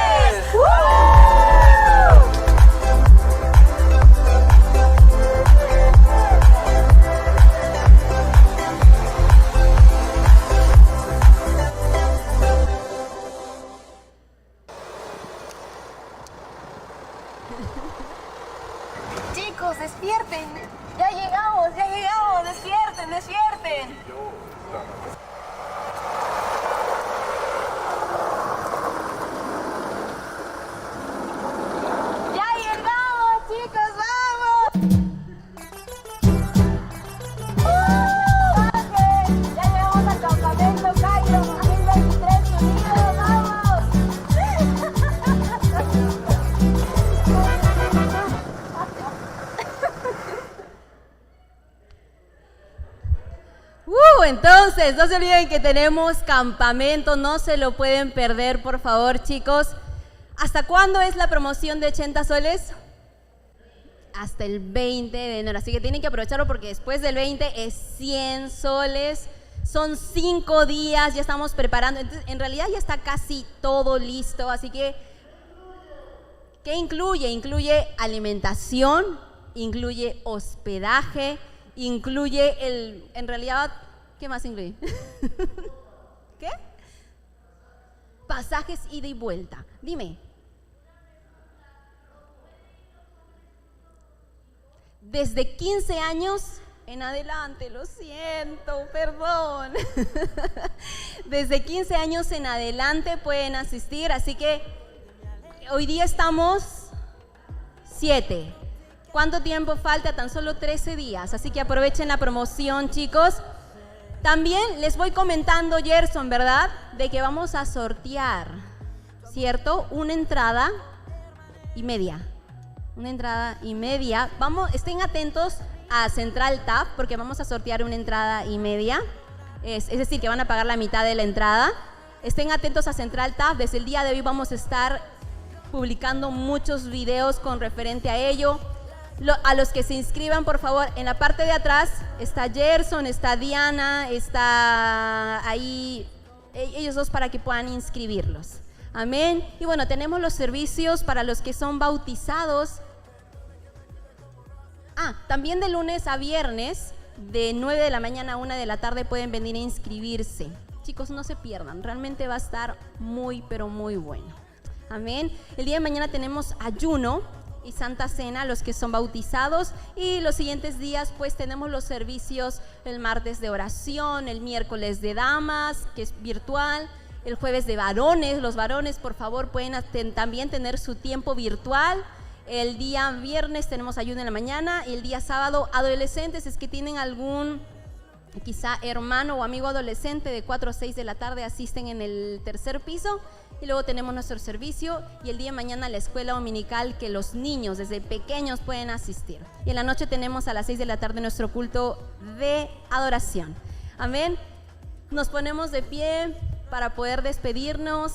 Chicos, despierten. Ya llegamos, despierten. Ya llegamos, chicos, vamos. Ya llegamos al campamento Kairos 2023 unidos, vamos. Entonces, no se olviden que tenemos campamento, no se lo pueden perder, por favor, chicos. ¿Hasta cuándo es la promoción de 80 soles? Hasta el 20 de enero, así que tienen que aprovecharlo porque después del 20 es 100 soles. Son 5 días, ya estamos preparando. Entonces, en realidad ya está casi todo listo, así que ¿qué incluye? Incluye alimentación, incluye hospedaje, incluye en realidad, ¿qué más incluye? ¿Qué? Pasajes ida y vuelta. Dime. Desde 15 años en adelante, lo siento, perdón. Desde 15 años en adelante pueden asistir, así que hoy día estamos 7. ¿Cuánto tiempo falta? Tan solo 13 días, así que aprovechen la promoción, chicos. También les voy comentando, Gerson, ¿verdad? De que vamos a sortear, ¿cierto? Una entrada y media. Estén atentos a Central Tab porque vamos a sortear una entrada y media. Es decir, que van a pagar la mitad de la entrada. Estén atentos a Central Tab. Desde el día de hoy vamos a estar publicando muchos videos con referente a ello. A los que se inscriban, por favor, en la parte de atrás está Gerson, está Diana, está ahí ellos dos para que puedan inscribirlos. Amén. Y bueno, tenemos los servicios para los que son bautizados. También de lunes a viernes, de 9 de la mañana a 1 de la tarde pueden venir a inscribirse. Chicos, no se pierdan, realmente va a estar muy, pero muy bueno. Amén. El día de mañana tenemos ayuno y Santa Cena, los que son bautizados, y los siguientes días pues tenemos los servicios: el martes de oración, el miércoles de damas, que es virtual, el jueves de varones. Los varones, por favor, pueden también tener su tiempo virtual. El día viernes tenemos ayuno en la mañana y el día sábado adolescentes, es que tienen algún quizá hermano o amigo adolescente de 4 a 6 de la tarde, asisten en el tercer piso y luego tenemos nuestro servicio y el día de mañana la escuela dominical que los niños desde pequeños pueden asistir. Y en la noche tenemos a las 6 de la tarde nuestro culto de adoración. Amén. Nos ponemos de pie para poder despedirnos.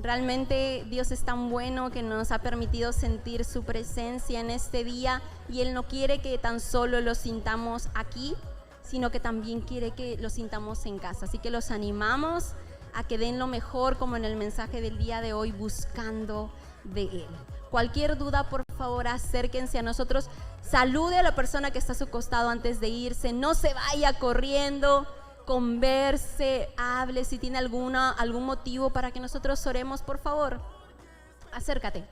Realmente Dios es tan bueno que nos ha permitido sentir su presencia en este día y Él no quiere que tan solo lo sintamos aquí, sino que también quiere que lo sintamos en casa. Así que los animamos a que den lo mejor, como en el mensaje del día de hoy, buscando de Él. Cualquier duda, por favor, acérquense a nosotros. Salude a la persona que está a su costado antes de irse. No se vaya corriendo. Converse, hable. Si tiene algún motivo para que nosotros oremos, por favor, acércate.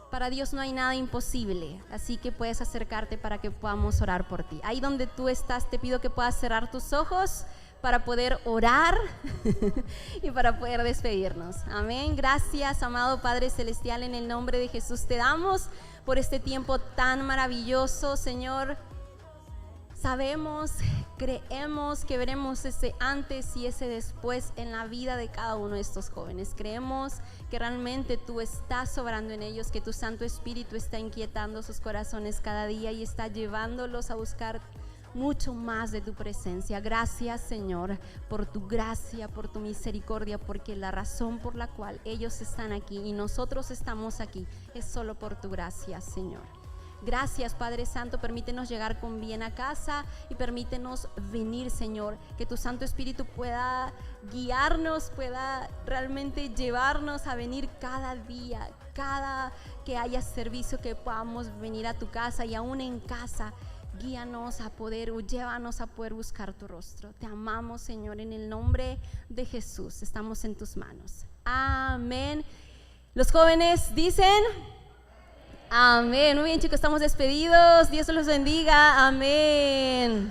Para Dios no hay nada imposible, así que puedes acercarte para que podamos orar por ti. Ahí donde tú estás, te pido que puedas cerrar tus ojos para poder orar y para poder despedirnos. Amén. Gracias, amado Padre Celestial, en el nombre de Jesús te damos por este tiempo tan maravilloso, Señor. Sabemos, creemos que veremos ese antes y ese después en la vida de cada uno de estos jóvenes. Creemos que realmente tú estás obrando en ellos, que tu Santo Espíritu está inquietando sus corazones cada día y está llevándolos a buscar mucho más de tu presencia. Gracias, Señor, por tu gracia, por tu misericordia, porque la razón por la cual ellos están aquí y nosotros estamos aquí es solo por tu gracia, Señor. Gracias, Padre Santo, permítenos llegar con bien a casa y permítenos venir, Señor, que tu Santo Espíritu pueda guiarnos, pueda realmente llevarnos a venir cada día, cada que haya servicio, que podamos venir a tu casa y aún en casa, guíanos a poder, llévanos a poder buscar tu rostro. Te amamos, Señor, en el nombre de Jesús, estamos en tus manos. Amén. Los jóvenes dicen... Amén. Muy bien, chicos, estamos despedidos. Dios los bendiga. Amén.